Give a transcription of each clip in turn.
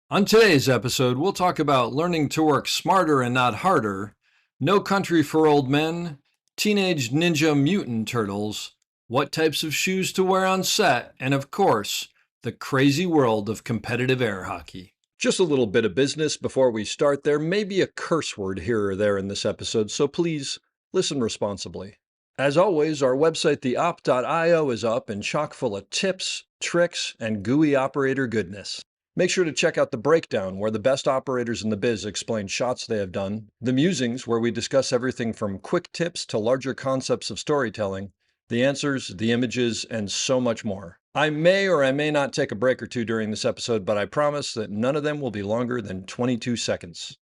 On today's episode, we'll talk about learning to work smarter and not harder, No Country for Old Men, Teenage Ninja Mutant Turtles, what types of shoes to wear on set, and of course, the crazy world of competitive air hockey. Just a little bit of business before we start. There may be a curse word here or there in this episode, so please listen responsibly. As always, our website, theop.io, is up and chock full of tips, tricks, and gooey operator goodness. Make sure to check out The Breakdown, where the best operators in the biz explain shots they have done, The Musings, where we discuss everything from quick tips to larger concepts of storytelling, the answers, the images, and so much more. I may or I may not take a break or two during this episode, but I promise that none of them will be longer than 22 seconds.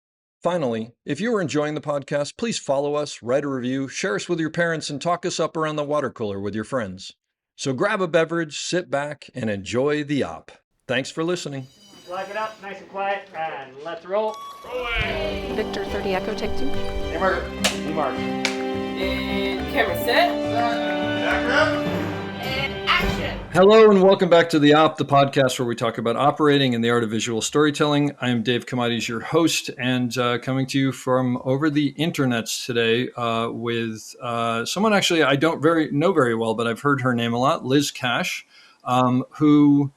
Finally, if you are enjoying the podcast, please follow us, write a review, share us with your parents, and talk us up around the water cooler with your friends. So grab a beverage, sit back, and enjoy the op. Thanks for listening. Lock it up, nice and quiet, and let's roll. Rolling. Victor 30 Echo, take 2. Camera, D-Mark. And camera set. And action. Hello and welcome back to The Op, the podcast where we talk about operating and the art of visual storytelling. I am Dave Commodities, your host, and coming to you from over the internets today with someone actually I don't know very well, but I've heard her name a lot, Liz Cash, who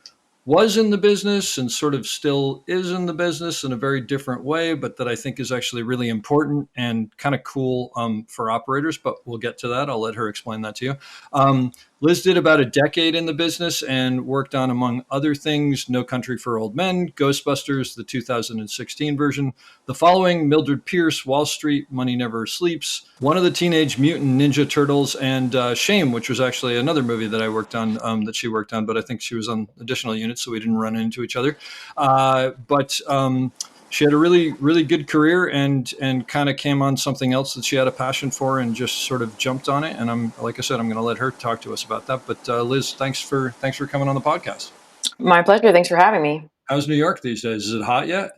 was in the business and sort of still is in the business in a very different way, but that I think is actually really important and kind of cool for operators, but we'll get to that. I'll let her explain that to you. Liz did about a decade in the business and worked on, among other things, No Country for Old Men, Ghostbusters, the 2016 version, The Following, Mildred Pierce, Wall Street, Money Never Sleeps, one of the Teenage Mutant Ninja Turtles, and Shame, which was actually another movie that I worked on, that she worked on, but I think she was on additional units, so we didn't run into each other. But she had a really, really good career and kind of came on something else that she had a passion for and just sort of jumped on it. And like I said, I'm going to let her talk to us about that. But Liz, thanks for coming on the podcast. My pleasure. Thanks for having me. How's New York these days? Is it hot yet?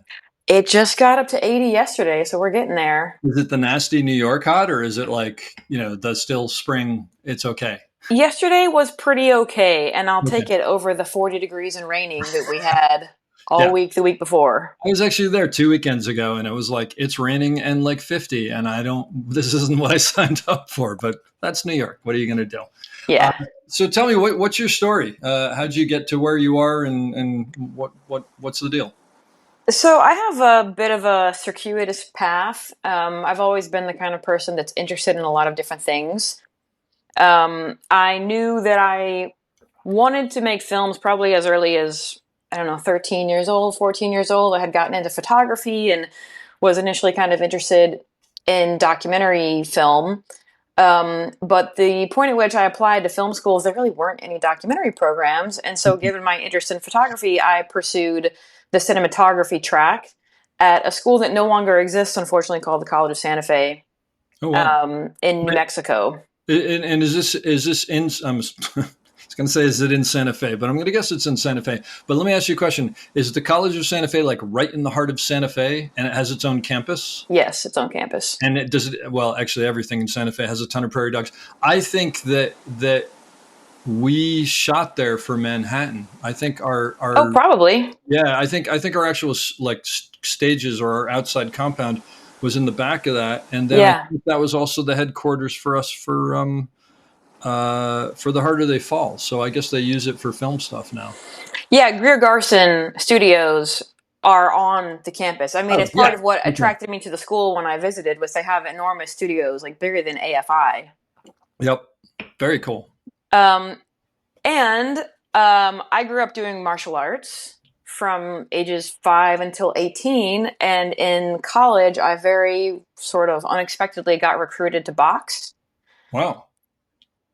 It just got up to 80 yesterday, so we're getting there. Is it the nasty New York hot, or is it like, the still spring? It's okay. Yesterday was pretty okay, and I'll take it over the 40 degrees and raining that we had all week the week before. I was actually there 2 weekends ago, and it was like, it's raining and like 50, and this isn't what I signed up for, but that's New York. What are you going to do? Yeah. So tell me, what's your story? How'd you get to where you are, and what's the deal? So I have a bit of a circuitous path. I've always been the kind of person that's interested in a lot of different things. I knew that I wanted to make films probably as early as, 13 years old, 14 years old. I had gotten into photography and was initially kind of interested in documentary film. But the point at which I applied to film schools, there really weren't any documentary programs. And so given my interest in photography, I pursued the cinematography track at a school that no longer exists, unfortunately, called the College of Santa Fe. Oh, wow. In New Mexico. And is this in, I was going to say, is it in Santa Fe? But I'm going to guess it's in Santa Fe. But let me ask you a question. Is the College of Santa Fe like right in the heart of Santa Fe, and it has its own campus? Yes, its own campus. And actually everything in Santa Fe has a ton of prairie dogs. I think that we shot there for Manhattan. I think our Oh, probably. Yeah, I think our actual stages or our outside compound was in the back of that, and then I think that was also the headquarters for us for The Harder They Fall. So I guess they use it for film stuff now. Yeah, Greer Garson Studios are on the campus. I mean, it's part of what attracted me to the school when I visited was they have enormous studios, like bigger than AFI. Yep, very cool. I grew up doing martial arts from ages 5 until 18. And in college, I very sort of unexpectedly got recruited to box. Wow.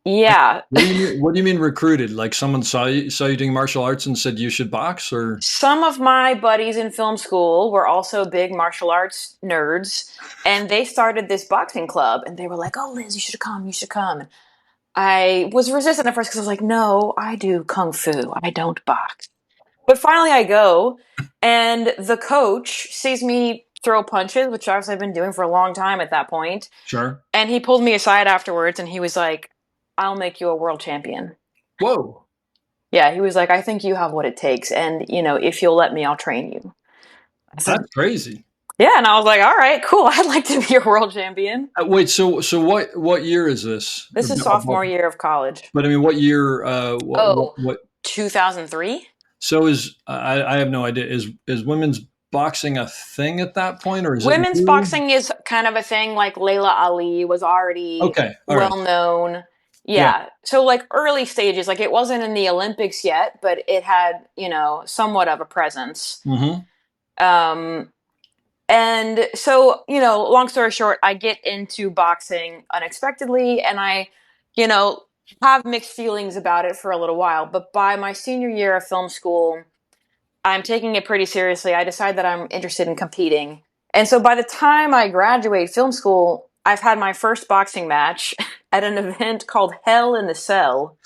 Yeah. What do you mean recruited? Like someone saw you doing martial arts and said you should box, or? Some of my buddies in film school were also big martial arts nerds, and they started this boxing club, and they were like, "Oh, Liz, you should come. And I was resistant at first because I was like, "No, I do kung fu. I don't box." But finally I go, and the coach sees me throw punches, which obviously I've been doing for a long time at that point. Sure. And he pulled me aside afterwards, and he was like, "I'll make you a world champion." Whoa. Yeah, he was like, "I think you have what it takes, and, if you'll let me, I'll train you." I said, That's crazy. yeah, and I was like, all right, cool. I'd like to be a world champion. Wait, so what year is this? This is sophomore year of college. But I mean, what year? Oh, What? 2003. So I have no idea. Is women's boxing a thing at that point, or is it Women's new? boxing is kind of a thing. Like Layla Ali was already Okay, all right. well known. Yeah. Yeah. So like early stages, like it wasn't in the Olympics yet, but it had, somewhat of a presence. Mm-hmm. And so, long story short, I get into boxing unexpectedly and I, have mixed feelings about it for a little while. But by my senior year of film school, I'm taking it pretty seriously. I decide that I'm interested in competing. And so by the time I graduate film school, I've had my first boxing match at an event called Hell in the Cell.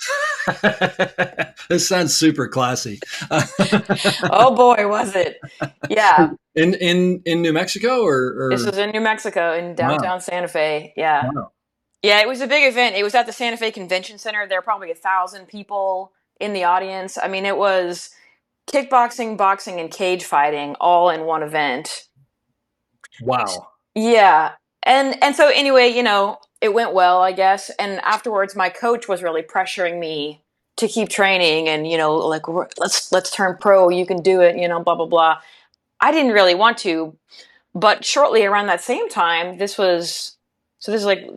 This sounds super classy. Oh boy, was it. Yeah. In New Mexico or This was in New Mexico in downtown Wow. Santa Fe. Yeah. Wow. Yeah, it was a big event. It was at the Santa Fe Convention Center. There were probably 1,000 people in the audience. I mean, it was kickboxing, boxing, and cage fighting all in one event. Wow. Yeah. And so anyway, it went well, I guess. And afterwards my coach was really pressuring me to keep training and, like let's turn pro, you can do it, blah blah blah. I didn't really want to, but shortly around that same time, this is like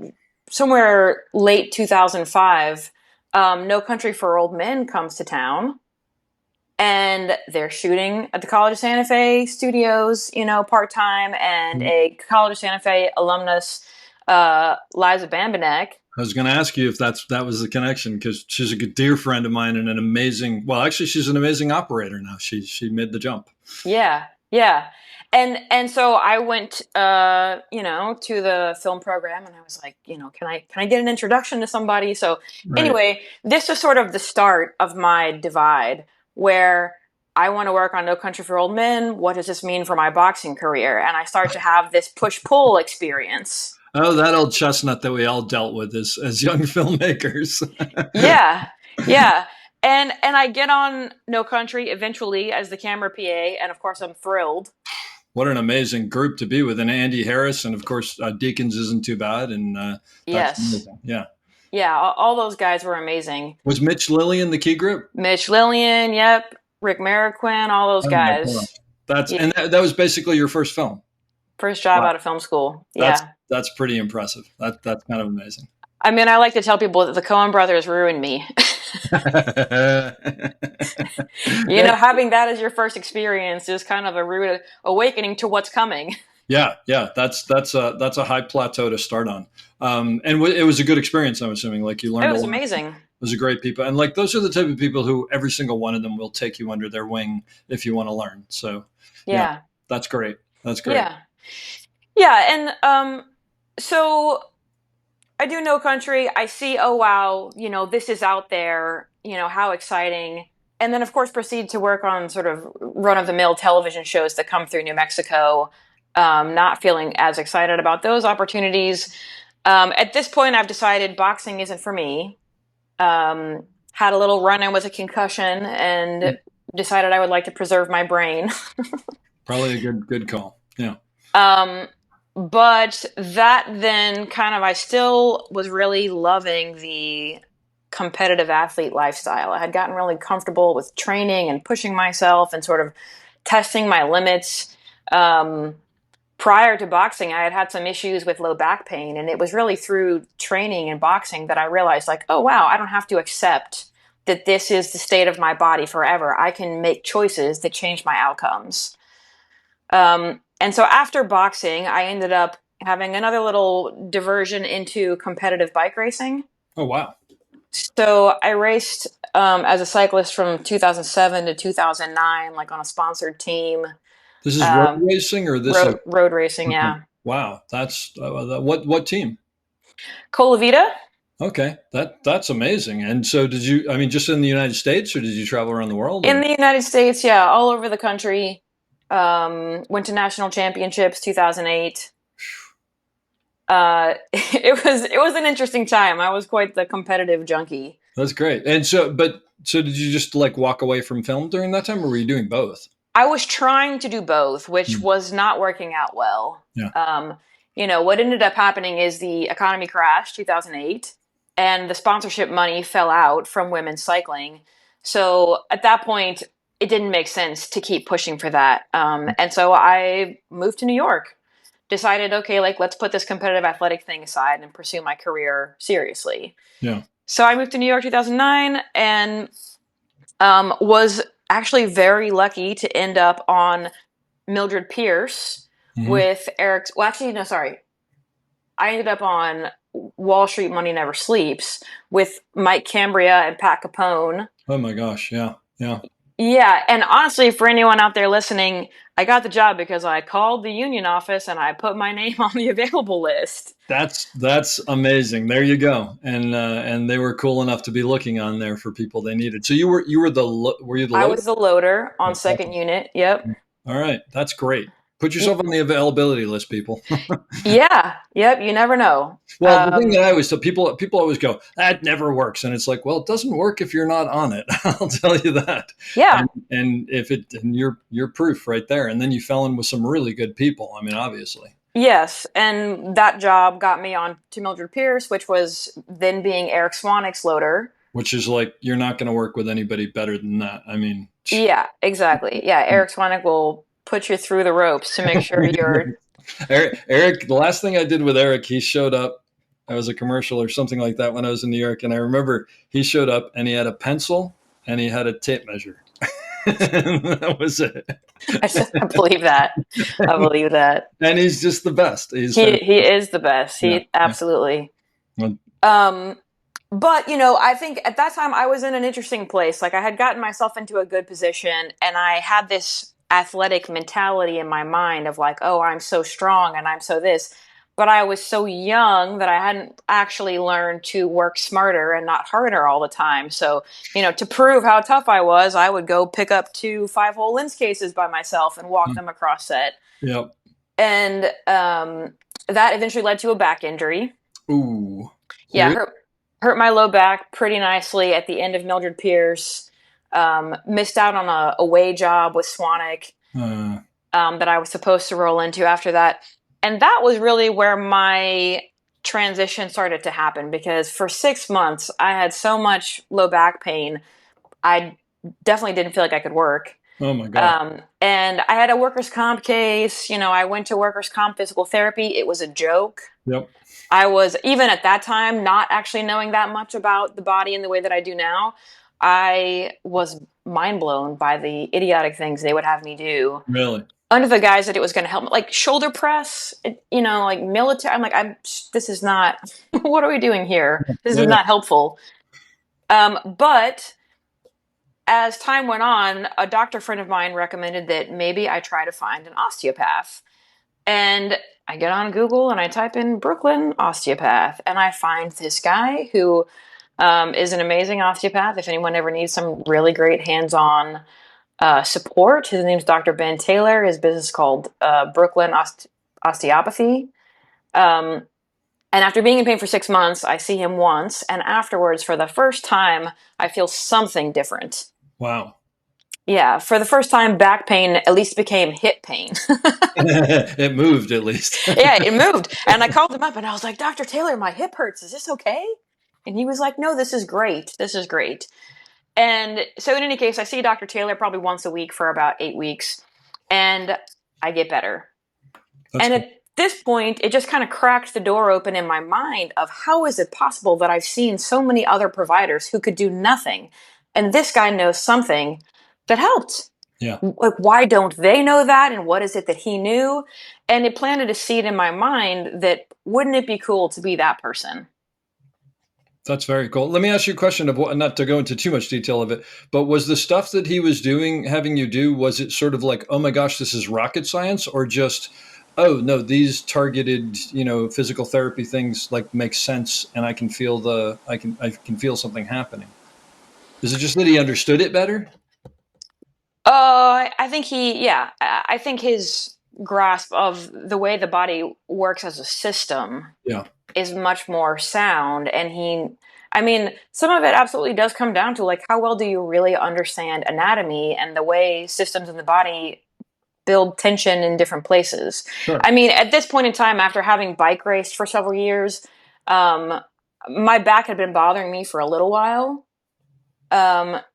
somewhere late 2005, No Country for Old Men comes to town. And they're shooting at the College of Santa Fe studios, part-time, and a College of Santa Fe alumnus, Liza Bambanek. I was going to ask you if that was the connection, because she's a good dear friend of mine and an amazing. Well, actually, she's an amazing operator now. She made the jump. Yeah, yeah, and so I went, to the film program, and I was like, can I get an introduction to somebody? So anyway, this was sort of the start of my divide, where I want to work on No Country for Old Men. What does this mean for my boxing career? And I start to have this push-pull experience. Oh, that old chestnut that we all dealt with as young filmmakers. Yeah. And I get on No Country eventually as the camera PA, and of course I'm thrilled. What an amazing group to be with, and Andy Harris, and of course Deakins isn't too bad, and yes, amazing. Yeah, all those guys were amazing. Was Mitch Lillian the key grip? Mitch Lillian, yep, Rick Mariquin, all those guys. And that was basically your first film. First job out of film school. Yeah. That's pretty impressive. That's kind of amazing. I mean, I like to tell people that the Coen brothers ruined me. Having that as your first experience is kind of a rude awakening to what's coming. Yeah. That's a high plateau to start on. And it was a good experience, I'm assuming. Like you learned. It was amazing. It was a great people, and like those are the type of people who every single one of them will take you under their wing if you want to learn. So yeah, that's great. That's great. Yeah, and so I do No Country. I see, oh wow, this is out there. How exciting. And then of course proceed to work on sort of run-of-the-mill television shows that come through New Mexico. Not feeling as excited about those opportunities. At this point, I've decided boxing isn't for me. Had a little run-in with a concussion and decided I would like to preserve my brain. Probably a good call. Yeah. But that then I still was really loving the competitive athlete lifestyle. I had gotten really comfortable with training and pushing myself and sort of testing my limits. Prior to boxing, I had had some issues with low back pain, and it was really through training and boxing that I realized, like, oh wow, I don't have to accept that this is the state of my body forever. I can make choices that change my outcomes. And so after boxing, I ended up having another little diversion into competitive bike racing. Oh, wow. So I raced as a cyclist from 2007 to 2009, like on a sponsored team. This is road racing, or this road racing? Okay. Yeah. Wow, that's what team? Colavita. Okay, that's amazing. And so, did you? I mean, just in the United States, or did you travel around the world? In the United States, yeah, all over the country. Went to national championships 2008. It was an interesting time. I was quite the competitive junkie. That's great. And so did you just like walk away from film during that time, or were you doing both? I was trying to do both, which Mm. was not working out well. Yeah. What ended up happening is the economy crashed 2008 and the sponsorship money fell out from women's cycling. So at that point, it didn't make sense to keep pushing for that. And so I moved to New York, decided, okay, like let's put this competitive athletic thing aside and pursue my career seriously. Yeah. So I moved to New York 2009 and was actually very lucky to end up on Mildred Pierce Hmm. with Eric's. Well, actually, no, sorry. I ended up on Wall Street Money Never Sleeps with Mike Cambria and Pat Capone. Oh my gosh. Yeah. Yeah. Yeah, and honestly, for anyone out there listening, I got the job because I called the union office and I put my name on the available list. That's amazing. There you go. And they were cool enough to be looking on there for people they needed. So were you the I loader? was the loader on That's second awesome. unit. Yep. All right. That's great. Put yourself on the availability list, people. Yeah. Yep. You never know. Well, the thing that I always tell people always go, that never works. And it's like, well, it doesn't work if you're not on it. I'll tell you that. Yeah. And you're proof right there. And then you fell in with some really good people. I mean, obviously. Yes, and that job got me on to Mildred Pierce, which was then being Eric Swanwick's loader. Which is like, you're not going to work with anybody better than that. I mean, Yeah, exactly. Yeah, Eric Swanwick will put you through the ropes to make sure you're. Eric, the last thing I did with Eric, he showed up. I was a commercial or something like that when I was in New York. And I remember he showed up and he had a pencil and he had a tape measure. And that was it. I believe that. I believe that. And he's just the best. He is the best. Yeah, Absolutely. yeah. But I think at that time I was in an interesting place. Like I had gotten myself into a good position, and I had this athletic mentality in my mind of like, oh, I'm so strong and I'm so this. But I was so young that I hadn't actually learned to work smarter and not harder all the time. So, to prove how tough I was, I would go pick up 2 5-hole lens cases by myself and walk them across set. Yep. And that eventually led to a back injury. Ooh. Yeah, hurt my low back pretty nicely at the end of Mildred Pierce. Missed out on a away job with Swanwick that I was supposed to roll into after that. And that was really where my transition started to happen, because for 6 months, I had so much low back pain. I definitely didn't feel like I could work. Oh my God. And I had a workers' comp case. I went to workers' comp physical therapy. It was a joke. Yep. I was, even at that time, not actually knowing that much about the body in the way that I do now. I was mind blown by the idiotic things they would have me do. Really? Under the guise that it was going to help me, like shoulder press, like military. I'm like, this is not, what are we doing here? This is not helpful. But as time went on, a doctor friend of mine recommended that maybe I try to find an osteopath. And I get on Google and I type in Brooklyn osteopath, and I find this guy who is an amazing osteopath. If anyone ever needs some really great hands-on support, his name's Dr. Ben Taylor. His business is called Brooklyn Osteopathy. And after being in pain for 6 months, I see him once, and afterwards, for the first time, I feel something different. Wow. Yeah, for the first time, back pain at least became hip pain. It moved at least. Yeah, it moved. And I called him up and I was like, Dr. Taylor, my hip hurts. Is this okay? And he was like, no, this is great. This is great. And so in any case, I see Dr. Taylor probably once a week for about 8 weeks, and I get better. That's and cool. At this point, it just kind of cracked the door open in my mind of how is it possible that I've seen so many other providers who could do nothing, and this guy knows something that helped. Yeah. Like, why don't they know that? And what is it that he knew? And it planted a seed in my mind that wouldn't it be cool to be that person? That's very cool. Let me ask you a question of what, not to go into too much detail of it, but was the stuff that he was doing, having you do, was it sort of like, oh my gosh, this is rocket science, or just, oh no, these targeted, physical therapy things like make sense, and I can feel I can feel something happening? Is it just that he understood it better? I think I think his grasp of the way the body works as a system Yeah. is much more sound, and he I mean, some of it absolutely does come down to like how well do you really understand anatomy and the way systems in the body build tension in different places. Sure. I mean, at this point in time, after having bike raced for several years, my back had been bothering me for a little while.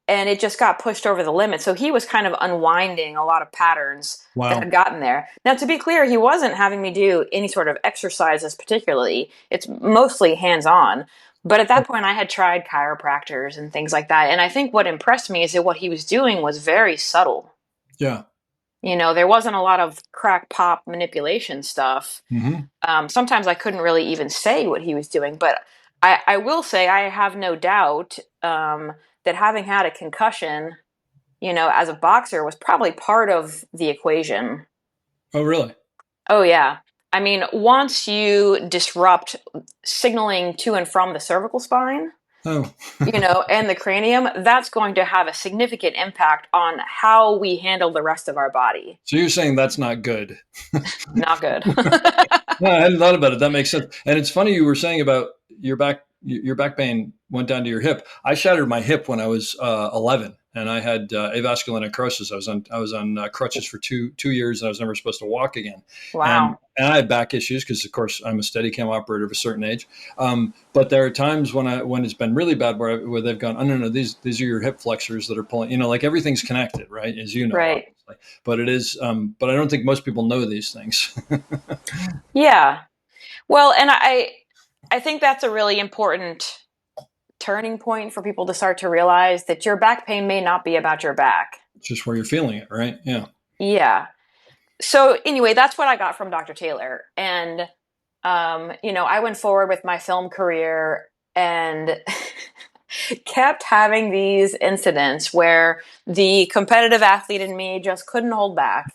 And it just got pushed over the limit. So he was kind of unwinding a lot of patterns that Wow. had gotten there. Now, to be clear, he wasn't having me do any sort of exercises particularly. It's mostly hands-on. But at that point, I had tried chiropractors and things like that. And I think what impressed me is that what he was doing was very subtle. Yeah. There wasn't a lot of crack pop manipulation stuff. Sometimes I couldn't really even say what he was doing. But I will say I have no doubt that having had a concussion, as a boxer was probably part of the equation. Oh, really? Oh, yeah. I mean, once you disrupt signaling to and from the cervical spine, Oh, and the cranium, that's going to have a significant impact on how we handle the rest of our body. so you're saying that's not good? Not good. No, I hadn't thought about it. That makes sense. And it's funny you were saying about your back pain went down to your hip. I shattered my hip when I was 11, and I had avascular necrosis. I was on crutches for two years, and I was never supposed to walk again. Wow. And I had back issues because, of course, I'm a Steadicam operator of a certain age. But there are times when it's been really bad where they've gone, oh no, these are your hip flexors that are pulling. Like everything's connected, right? As you know. Right. Obviously. But it is. But I don't think most people know these things. Yeah. Well, and I think that's a really important turning point for people to start to realize that your back pain may not be about your back. It's just where you're feeling it, right? Yeah. Yeah. So anyway, that's what I got from Dr. Taylor. And, I went forward with my film career and kept having these incidents where the competitive athlete in me just couldn't hold back.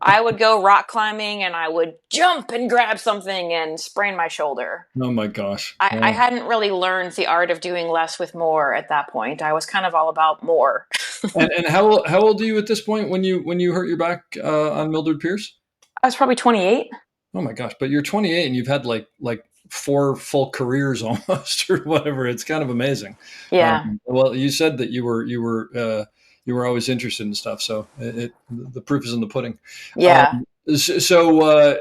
I would go rock climbing and I would jump and grab something and sprain my shoulder. Oh my gosh. I hadn't really learned the art of doing less with more at that point. I was kind of all about more. And how old are you at this point when you hurt your back on Mildred Pierce? I was probably 28. Oh my gosh! But you're 28 and you've had like 4 full careers almost, or whatever. It's kind of amazing. Yeah. Well, you said that you were always interested in stuff, so the proof is in the pudding. Yeah. So were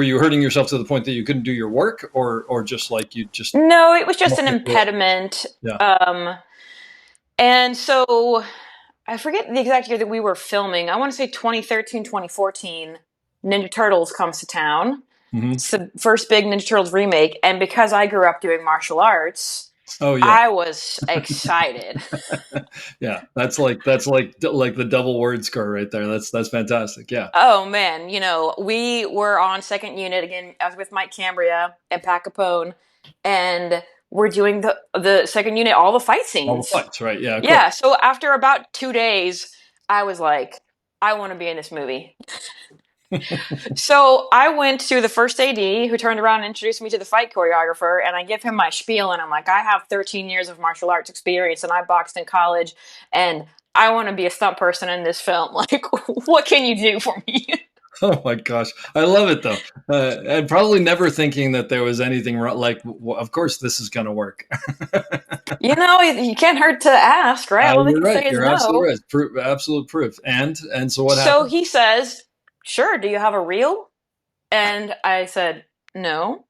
you hurting yourself to the point that you couldn't do your work, or just like you just? No, it was just an impediment. Yeah. And so I forget the exact year that we were filming. I want to say 2013, 2014. Ninja Turtles comes to town. Mm-hmm. It's the first big Ninja Turtles remake, and because I grew up doing martial arts, oh yeah, I was excited. Yeah, that's like the double word score right there. That's fantastic. Yeah. Oh man, we were on second unit again. I was with Mike Cambria and Pat Capone, and we're doing the second unit, all the fight scenes. All the fights, right? Yeah. Yeah. So after about 2 days, I was like, I want to be in this movie. So I went to the first AD who turned around and introduced me to the fight choreographer, and I give him my spiel, and I'm like, I have 13 years of martial arts experience, and I boxed in college, and I want to be a stunt person in this film. Like, what can you do for me? Oh my gosh, I love it though, and probably never thinking that there was anything wrong. Like, of course, this is going to work. You can't hurt to ask, right? All they You're can right. say is You're no. absolutely right. Absolute proof. And so what So happened? he says, sure, do you have a reel? And I said, no,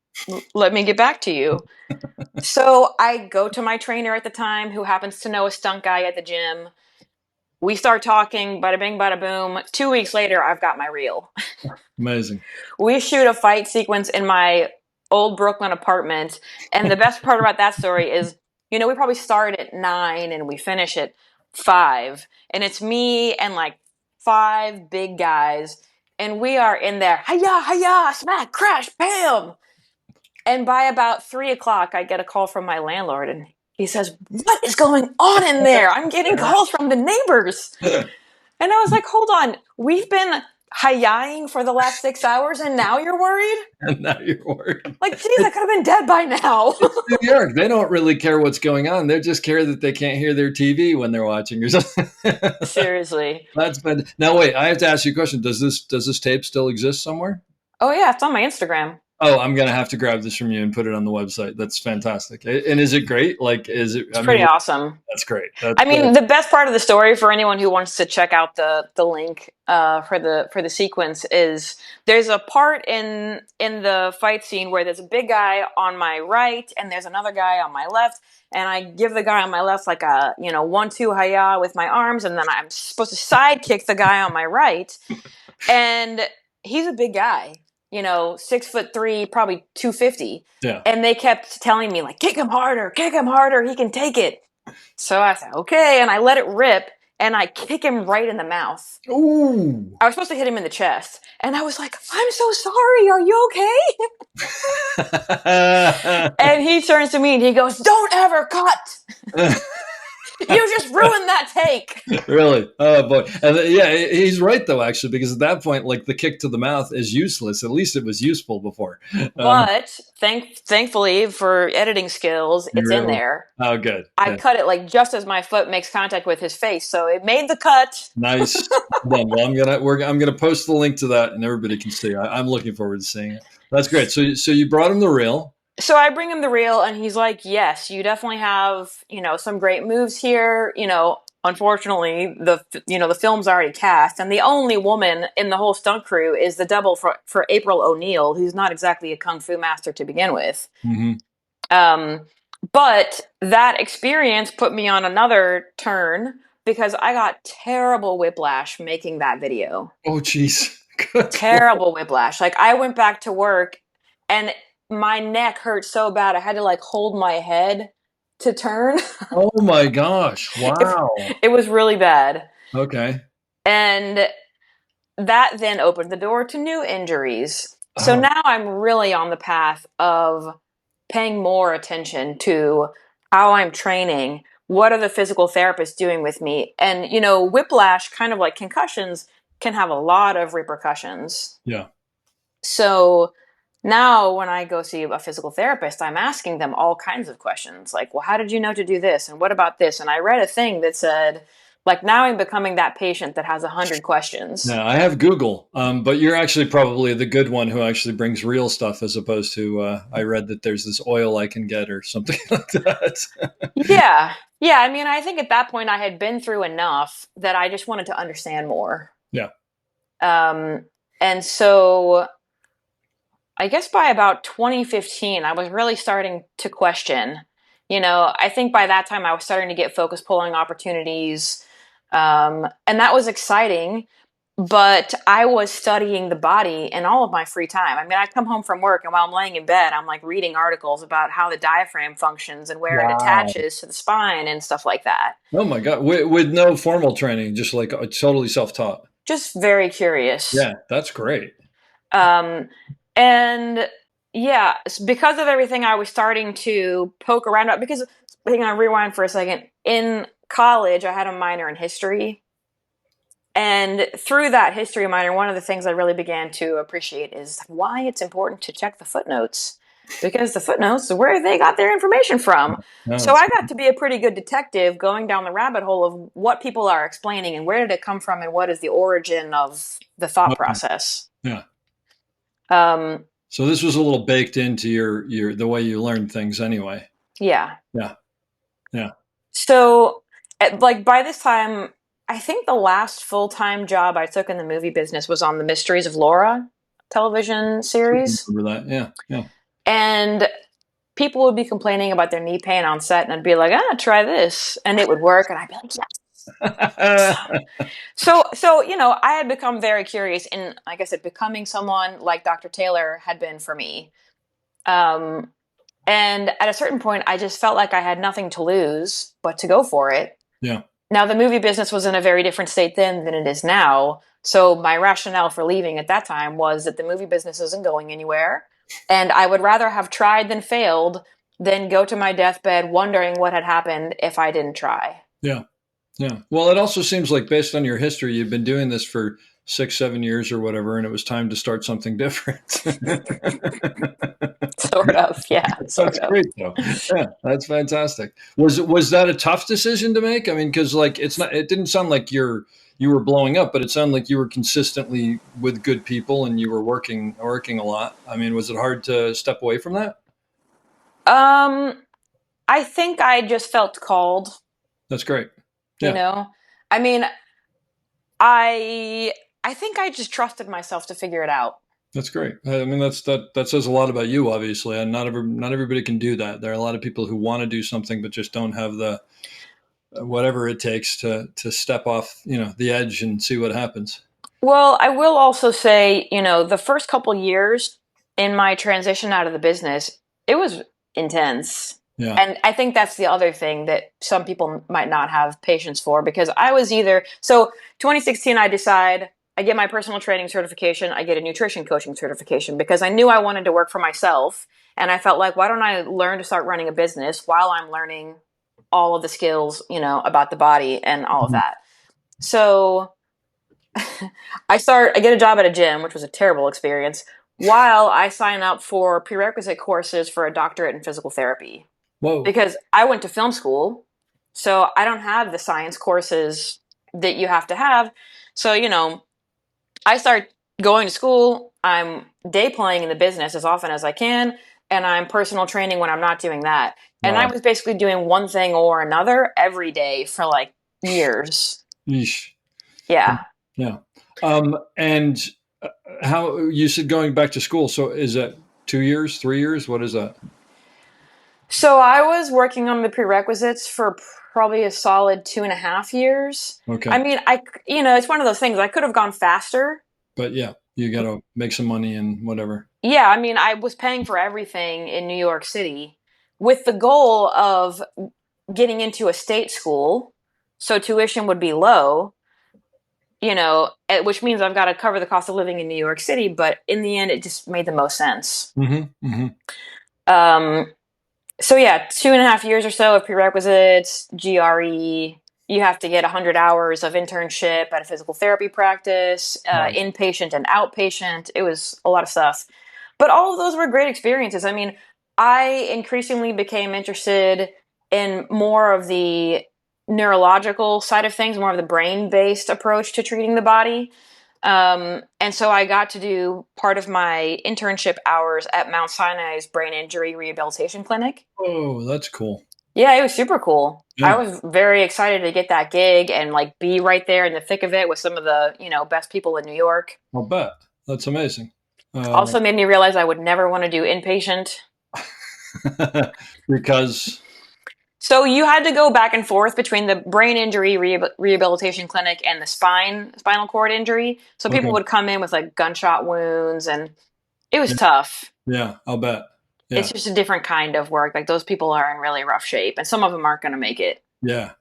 let me get back to you. So I go to my trainer at the time, who happens to know a stunt guy at the gym. We start talking, bada bing, bada boom. 2 weeks later, I've got my reel. Amazing. We shoot a fight sequence in my old Brooklyn apartment. And the best part about that story is, we probably start at 9 and we finish at 5. And it's me and like 5 big guys. And we are in there, hi-ya, hi-ya, smack, crash, bam. And by about 3 o'clock, I get a call from my landlord, and he says, what is going on in there? I'm getting calls from the neighbors. And I was like, hold on, we've been hi-yaing for the last 6 hours, and now you're worried? And now you're worried. Like, geez, I could have been dead by now. New York, they don't really care what's going on. They just care that they can't hear their TV when they're watching or something. Seriously. That's bad. Now, wait, I have to ask you a question. Does this tape still exist somewhere? Oh, yeah, it's on my Instagram. Oh, I'm gonna have to grab this from you and put it on the website. That's fantastic. And is it great? Like, is it? It's pretty awesome. That's great. That's I mean, the best part of the story for anyone who wants to check out the link for the sequence is there's a part in the fight scene where there's a big guy on my right and there's another guy on my left, and I give the guy on my left like a 1-2 hi-ya with my arms, and then I'm supposed to sidekick the guy on my right, and he's a big guy, 6'3", probably 250. Yeah. And they kept telling me, like, kick him harder, he can take it. So I said, okay, and I let it rip, and I kick him right in the mouth. Ooh. I was supposed to hit him in the chest, and I was like, I'm so sorry, are you okay? And he turns to me, and he goes, don't ever cut! You just ruined that take. Really? Oh boy. And yeah, he's right though, actually, because at that point, like, the kick to the mouth is useless. At least it was useful before. But thankfully for editing skills, it's in there. Oh, good. I cut it like just as my foot makes contact with his face, so it made the cut. Nice. Well, I'm gonna post the link to that, and everybody can see. I'm looking forward to seeing it. That's great. So you brought him the reel. So I bring him the reel, and he's like, yes, you definitely have, some great moves here. Unfortunately, the film's already cast, and the only woman in the whole stunt crew is the double for April O'Neil, who's not exactly a kung fu master to begin with. Mm-hmm. But that experience put me on another turn because I got terrible whiplash making that video. Oh, geez. Terrible whiplash. Like, I went back to work, and my neck hurt so bad I had to like hold my head to turn. Oh my gosh. Wow. It was really bad. Okay. And that then opened the door to new injuries. So now I'm really on the path of paying more attention to how I'm training. What are the physical therapists doing with me? And, whiplash, kind of like concussions, can have a lot of repercussions. Yeah. So now when I go see a physical therapist, I'm asking them all kinds of questions. Like, well, how did you know to do this? And what about this? And I read a thing that said, like, now I'm becoming that patient that has 100 questions. Yeah, I have Google, but you're actually probably the good one who actually brings real stuff, as opposed to I read that there's this oil I can get or something like that. Yeah. I mean, I think at that point I had been through enough that I just wanted to understand more. Yeah. And so I guess by about 2015, I was really starting to question. I think by that time I was starting to get focus pulling opportunities. And that was exciting, but I was studying the body in all of my free time. I mean, I'd come home from work, and while I'm laying in bed, I'm like reading articles about how the diaphragm functions and where it attaches to the spine and stuff like that. Oh my God. With no formal training, just like totally self-taught. Just very curious. Yeah, that's great. And yeah, because of everything, I was starting to poke around about, because, hang on, rewind for a second. In college, I had a minor in history. And through that history minor, one of the things I really began to appreciate is why it's important to check the footnotes, because the footnotes are where they got their information from. So I got to be a pretty good detective going down the rabbit hole of what people are explaining and where did it come from and what is the origin of the thought process. Yeah. So this was a little baked into your the way you learned things anyway. Yeah. Yeah. Yeah. So like by this time, I think the last full-time job I took in the movie business was on the Mysteries of Laura television series. I remember that. Yeah. Yeah. And people would be complaining about their knee pain on set, and I'd be like, try this. And it would work. And I'd be like, yes. So, I had become very curious, and like I said, becoming someone like Dr. Taylor had been for me. And at a certain point, I just felt like I had nothing to lose but to go for it. Yeah. Now, the movie business was in a very different state then than it is now. So my rationale for leaving at that time was that the movie business isn't going anywhere. And I would rather have tried than failed than go to my deathbed wondering what had happened if I didn't try. Yeah. Yeah. Well, it also seems like based on your history, you've been doing this for 6-7 years or whatever, and it was time to start something different. Sort of. Yeah. That's great though. Yeah. That's fantastic. Was that a tough decision to make? I mean, cause like, it didn't sound like you're you were blowing up, but it sounded like you were consistently with good people and you were working a lot. I mean, was it hard to step away from that? I think I just felt called, That's great. you Yeah. know. I mean, I think I just trusted myself to figure it out. That's great. I mean, that says a lot about you, obviously, and not everybody can do that. There are a lot of people who want to do something but just don't have the whatever it takes to step off, the edge and see what happens. Well, I will also say, the first couple years in my transition out of the business, it was intense. Yeah. And I think that's the other thing that some people might not have patience for, because I was so 2016, I get my personal training certification, I get a nutrition coaching certification, because I knew I wanted to work for myself. And I felt like, why don't I learn to start running a business while I'm learning all of the skills, about the body and all of that. So I get a job at a gym, which was a terrible experience, while I sign up for prerequisite courses for a doctorate in physical therapy. Whoa. Because I went to film school, so I don't have the science courses that you have to have. So, I start going to school, I'm day playing in the business as often as I can, and I'm personal training when I'm not doing that. And Wow. I was basically doing one thing or another every day for like years. Yeesh. Yeah. Yeah. And how you said going back to school. So is that 2 years, 3 years? What is that? So I was working on the prerequisites for probably a solid 2.5 years. Okay. I mean, it's one of those things. I could have gone faster. But yeah, you got to make some money and whatever. Yeah. I mean, I was paying for everything in New York City with the goal of getting into a state school. So tuition would be low, which means I've got to cover the cost of living in New York City. But in the end, it just made the most sense. Mm-hmm. Mm-hmm. So yeah, 2.5 years or so of prerequisites, GRE. You have to get 100 hours of internship at a physical therapy practice, Right. inpatient and outpatient. It was a lot of stuff. But all of those were great experiences. I mean, I increasingly became interested in more of the neurological side of things, more of the brain-based approach to treating the body. And so I got to do part of my internship hours at Mount Sinai's Brain Injury Rehabilitation Clinic. Oh, that's cool. Yeah, it was super cool. Yeah. I was very excited to get that gig and like be right there in the thick of it with some of the, best people in New York. I'll bet. That's amazing. Also made me realize I would never want to do inpatient. Because? So you had to go back and forth between the brain injury rehabilitation clinic and the spinal cord injury. So people would come in with like gunshot wounds, and it was tough. Yeah, I'll bet. Yeah. It's just a different kind of work. Like those people are in really rough shape, and some of them aren't going to make it. Yeah.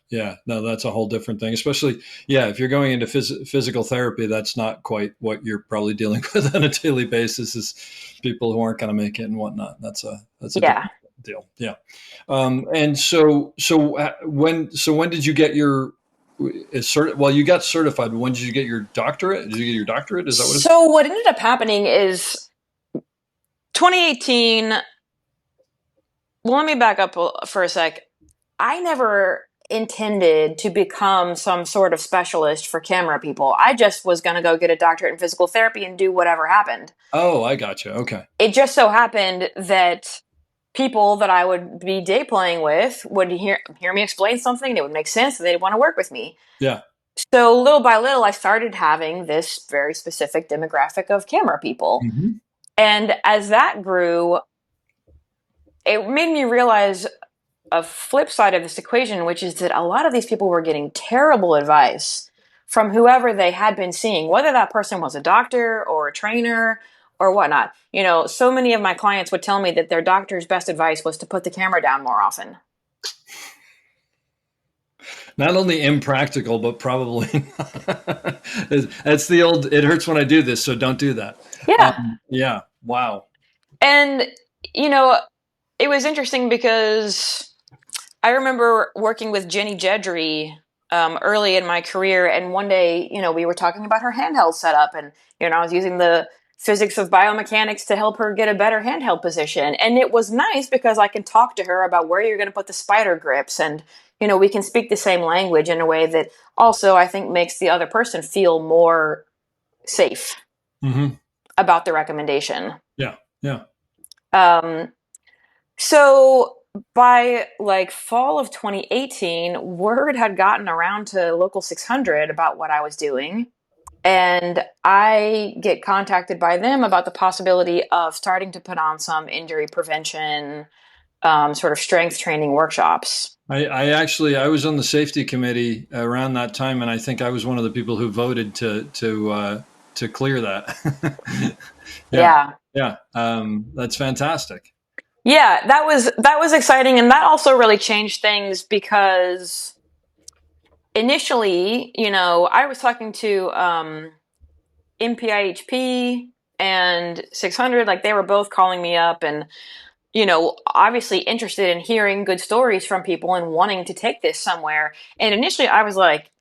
No, that's a whole different thing. Especially, if you're going into physical therapy, that's not quite what you're probably dealing with on a daily basis. Is people who aren't going to make it and whatnot. That's a different deal. Yeah. And so when did you get your you got certified. When did you get your doctorate? Did you get your doctorate? Is that what? So what ended up happening is 2018. Well, let me back up for a sec. I never intended to become some sort of specialist for camera people. I just was going to go get a doctorate in physical therapy and do whatever happened. Oh, I gotcha. Okay. It just so happened that people that I would be day playing with would hear me explain something. It would make sense, and they'd want to work with me. Yeah. So little by little, I started having this very specific demographic of camera people. Mm-hmm. And as that grew, it made me realize a flip side of this equation, which is that a lot of these people were getting terrible advice from whoever they had been seeing, whether that person was a doctor or a trainer or whatnot. So many of my clients would tell me that their doctor's best advice was to put the camera down more often. Not only impractical, but probably it's the old, it hurts when I do this, so don't do that. Yeah. Yeah. Wow. And, it was interesting because I remember working with Jenny Jedry early in my career. And one day, we were talking about her handheld setup, and, I was using the physics of biomechanics to help her get a better handheld position. And it was nice because I can talk to her about where you're going to put the spider grips, and we can speak the same language in a way that also I think makes the other person feel more safe about the recommendation. Yeah. Yeah. So by like fall of 2018, word had gotten around to Local 600 about what I was doing. And I get contacted by them about the possibility of starting to put on some injury prevention, sort of strength training workshops. I was on the safety committee around that time, and I think I was one of the people who voted to clear that. Yeah. That's fantastic. Yeah, that was exciting, and that also really changed things because initially, I was talking to MPIHP and 600, like they were both calling me up and obviously interested in hearing good stories from people and wanting to take this somewhere. And initially I was like,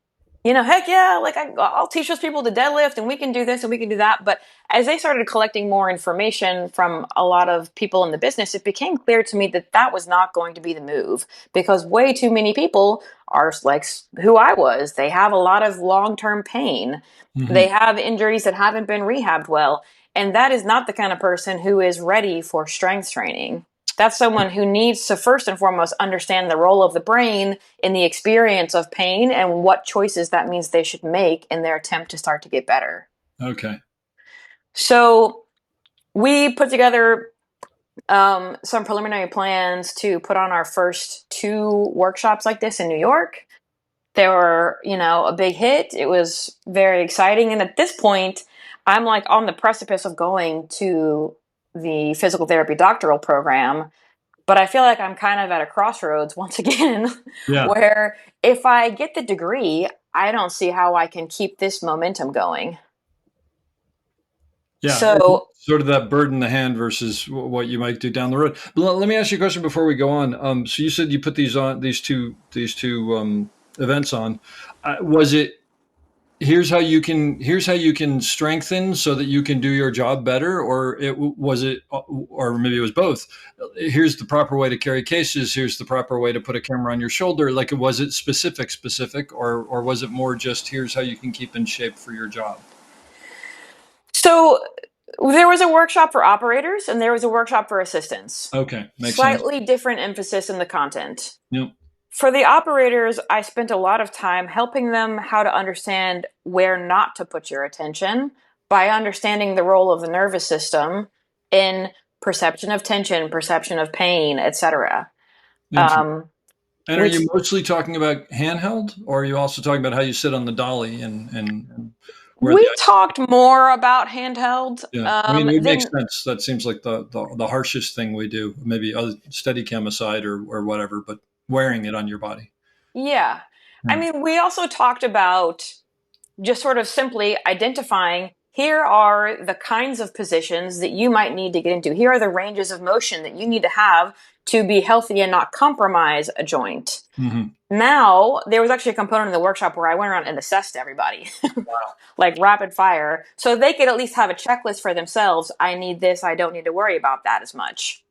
heck yeah, like I'll teach those people to deadlift and we can do this and we can do that. But as they started collecting more information from a lot of people in the business, it became clear to me that that was not going to be the move, because way too many people are like who I was. They have a lot of long-term pain. They have injuries that haven't been rehabbed well. And that is not the kind of person who is ready for strength training. That's someone who needs to first and foremost understand the role of the brain in the experience of pain and what choices that means they should make in their attempt to start to get better. Okay. So we put together some preliminary plans to put on our first 2 workshops like this in New York. They were, a big hit. It was very exciting. And at this point, I'm like on the precipice of going to the physical therapy doctoral program, but I feel like I'm kind of at a crossroads once again, where if I get the degree, I don't see how I can keep this momentum going. Yeah. So sort of that bird in the hand versus what you might do down the road. But let me ask you a question before we go on. So you said you put these two events on. Was it here's how you can strengthen so that you can do your job better, or or maybe it was both? Here's the proper way to carry cases. Here's the proper way to put a camera on your shoulder. Like, was it specific, or was it more just here's how you can keep in shape for your job? So there was a workshop for operators and there was a workshop for assistants. Okay, makes Slightly sense. different emphasis in the content. Yep. For the operators, I spent a lot of time helping them how to understand where not to put your attention by understanding the role of the nervous system in perception of tension, perception of pain, etc. And are you mostly talking about handheld, or are you also talking about how you sit on the dolly and where we talked more about handheld? Yeah, I mean, it makes sense. That seems like the harshest thing we do. Maybe a Steadicam aside or whatever, but wearing it on your body. Yeah. I mean, we also talked about just sort of simply identifying, here are the kinds of positions that you might need to get into. Here are the ranges of motion that you need to have to be healthy and not compromise a joint. Now, there was actually a component in the workshop where I went around and assessed everybody, like rapid fire, so they could at least have a checklist for themselves. I need this. I don't need to worry about that as much.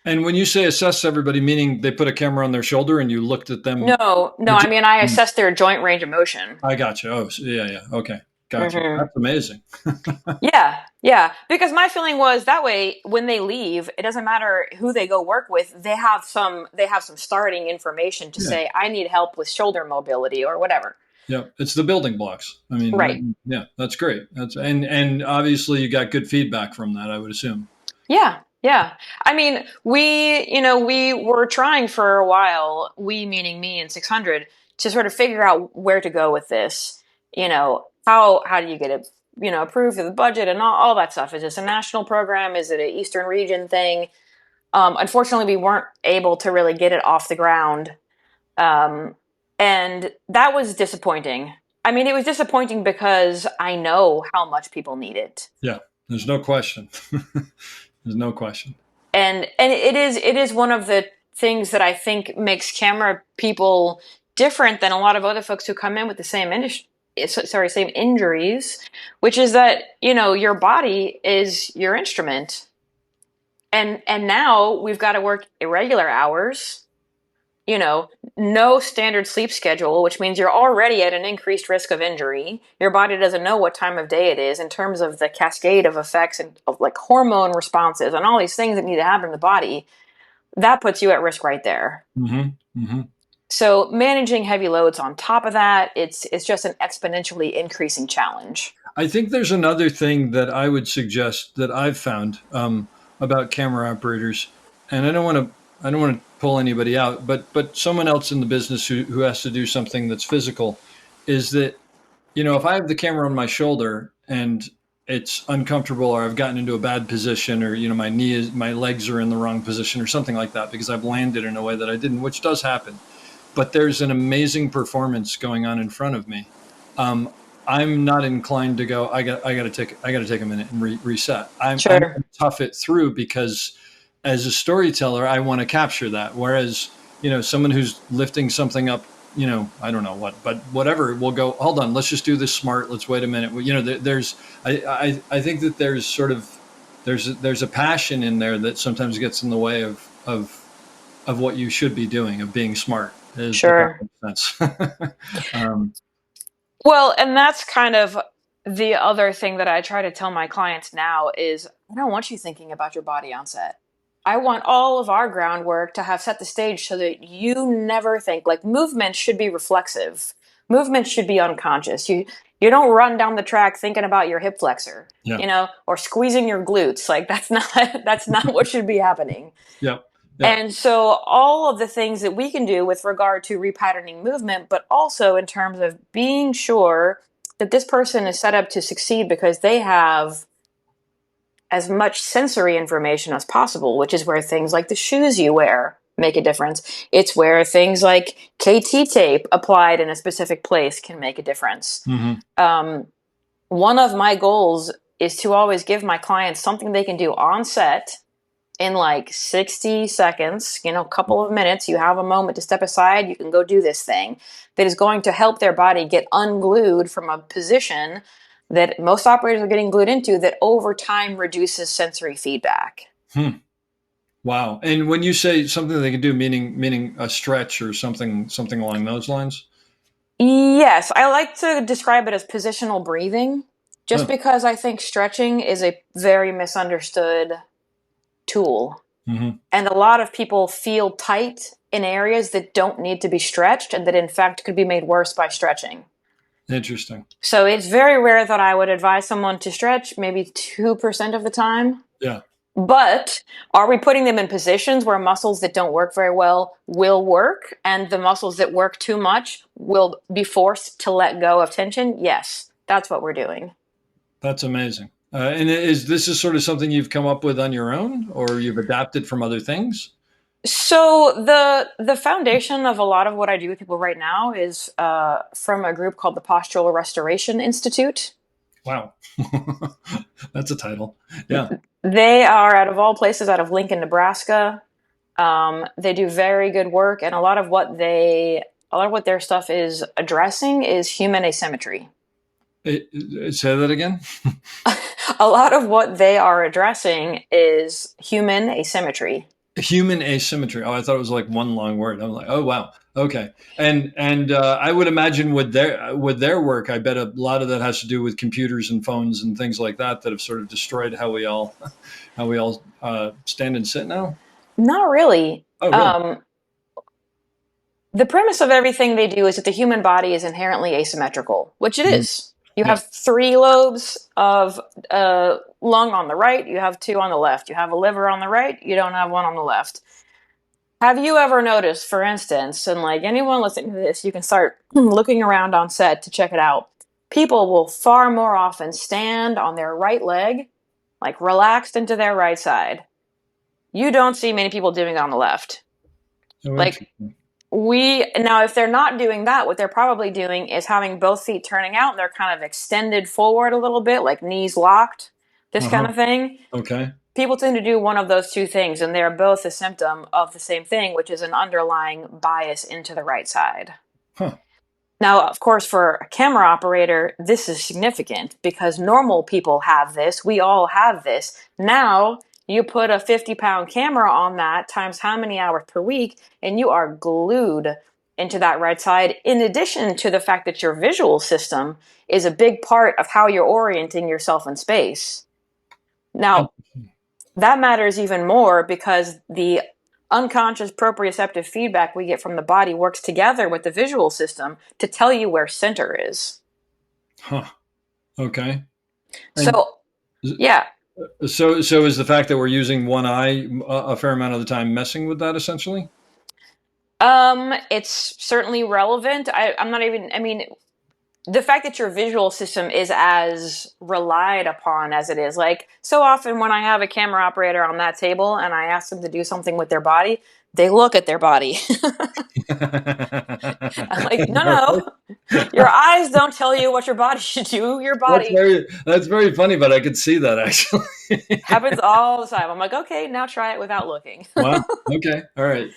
And when you say assess everybody, meaning they put a camera on their shoulder and you looked at them? No. I mean, I assessed their joint range of motion. I got you. Oh, yeah. Okay. Gotcha. That's amazing. Yeah. Because my feeling was that way, when they leave, it doesn't matter who they go work with. They have some starting information to say, I need help with shoulder mobility or whatever. Yeah. It's the building blocks. I mean, right. Yeah, that's great. And obviously you got good feedback from that, I would assume. Yeah. I mean, we were trying for a while, we meaning me and 600, to sort of figure out where to go with this. How do you get it, approved through the budget and all that stuff? Is this a national program? Is it an Eastern region thing? Unfortunately, we weren't able to really get it off the ground. And that was disappointing. I mean, it was disappointing because I know how much people need it. Yeah, there's no question. There's no question. And it is one of the things that I think makes camera people different than a lot of other folks who come in with the same same injuries, which is that, your body is your instrument. And now we've got to work irregular hours, no standard sleep schedule, which means you're already at an increased risk of injury. Your body doesn't know what time of day it is in terms of the cascade of effects and of like hormone responses and all these things that need to happen in the body. That puts you at risk right there. Mm-hmm. Mm-hmm. So managing heavy loads on top of that, it's just an exponentially increasing challenge. I think there's another thing that I would suggest that I've found about camera operators, and I don't want to pull anybody out, but someone else in the business who has to do something that's physical, is that, if I have the camera on my shoulder and it's uncomfortable, or I've gotten into a bad position, or my legs are in the wrong position or something like that because I've landed in a way that I didn't, which does happen, but there's an amazing performance going on in front of me. I'm not inclined to go, I got to take a minute and reset. I'm Sure. going to tough it through, because as a storyteller, I want to capture that. Whereas, someone who's lifting something up, I don't know what, but whatever, will go, hold on, let's just do this smart. Let's wait a minute. I think that there's sort of, there's a passion in there that sometimes gets in the way of what you should be doing, of being smart. Sure. If that makes sense. Well, and that's kind of the other thing that I try to tell my clients now is, I don't want you thinking about your body on set. I want all of our groundwork to have set the stage so that you never think, like, movement should be reflexive. Movement should be unconscious. You don't run down the track thinking about your hip flexor, Yeah. or squeezing your glutes. Like, that's not what should be happening. Yep. Yeah. And so all of the things that we can do with regard to repatterning movement, but also in terms of being sure that this person is set up to succeed because they have as much sensory information as possible, which is where things like the shoes you wear make a difference. It's where things like KT tape applied in a specific place can make a difference. Mm-hmm. One of my goals is to always give my clients something they can do on set in like 60 seconds, a couple of minutes. You have a moment to step aside. You can go do this thing that is going to help their body get unglued from a position that most operators are getting glued into, that over time reduces sensory feedback. Wow. And when you say something they can do, meaning a stretch or something along those lines? Yes, I like to describe it as positional breathing, just because I think stretching is a very misunderstood tool. Mm-hmm. And a lot of people feel tight in areas that don't need to be stretched, and that in fact could be made worse by stretching. Interesting. So it's very rare that I would advise someone to stretch, maybe 2% of the time. Yeah. But are we putting them in positions where muscles that don't work very well will work, and the muscles that work too much will be forced to let go of tension? Yes, that's what we're doing. That's amazing. And is this sort of something you've come up with on your own, or you've adapted from other things? So the foundation of a lot of what I do with people right now is from a group called the Postural Restoration Institute. Wow. That's a title. Yeah. They are, out of all places, out of Lincoln, Nebraska. They do very good work, and a lot of what their stuff is addressing is human asymmetry. Say that again. A lot of what they are addressing is human asymmetry. Human asymmetry. Oh, I thought it was like one long word. I'm like, oh wow, okay. And I would imagine with their work, I bet a lot of that has to do with computers and phones and things like that have sort of destroyed how we all stand and sit now. Not really. Oh, really? The premise of everything they do is that the human body is inherently asymmetrical, which it is. You have 3 lobes of lung on the right, you have 2 on the left. You have a liver on the right, you don't have one on the left. Have you ever noticed, for instance, and like anyone listening to this, you can start looking around on set to check it out. People will far more often stand on their right leg, like relaxed into their right side. You don't see many people doing it on the left. Oh, like now, if they're not doing that, what they're probably doing is having both feet turning out and they're kind of extended forward a little bit, like knees locked, this kind of thing. Okay. People tend to do one of those 2 things, and they're both a symptom of the same thing, which is an underlying bias into the right side. Huh. Now, of course, for a camera operator, this is significant because normal people have this. We all have this. Now, you put a 50-pound camera on that times how many hours per week, and you are glued into that right side, in addition to the fact that your visual system is a big part of how you're orienting yourself in space. Now, that matters even more because the unconscious proprioceptive feedback we get from the body works together with the visual system to tell you where center is. Huh. Okay. So, yeah. So is the fact that we're using one eye a fair amount of the time messing with that essentially? It's certainly relevant. I'm not even, I mean, the fact that your visual system is as relied upon as it is, like so often when I have a camera operator on that table and I ask them to do something with their body, they look at their body. I'm like, no, your eyes don't tell you what your body should do. Your body That's very funny, but I could see that actually. happens all the time. I'm like, okay, now try it without looking. Wow. Okay. All right.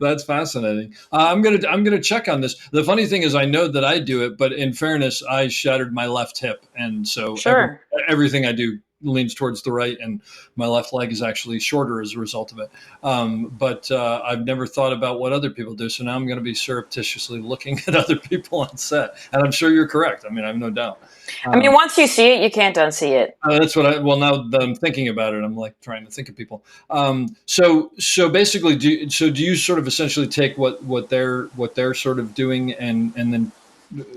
That's fascinating. I'm gonna check on this. The funny thing is, I know that I do it, but in fairness, I shattered my left hip, and so Sure. everything I do leans towards the right, and my left leg is actually shorter as a result of it. But I've never thought about what other people do, so now I'm going to be surreptitiously looking at other people on set, and I'm sure you're correct. I mean, I have no doubt. I mean, once you see it, you can't unsee it. That's what well, now that I'm thinking about it, I'm like trying to think of people. So basically, do you sort of essentially take what they're sort of doing and then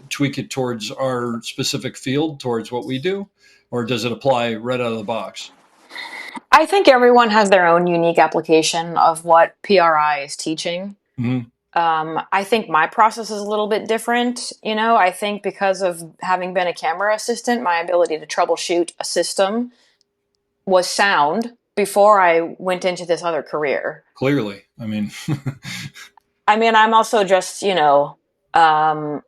tweak it towards our specific field, towards what we do, or does it apply right out of the box? I think everyone has their own unique application of what PRI is teaching. Mm-hmm. I think my process is a little bit different. I think because of having been a camera assistant, my ability to troubleshoot a system was sound before I went into this other career. Clearly, I mean, I'm also just, a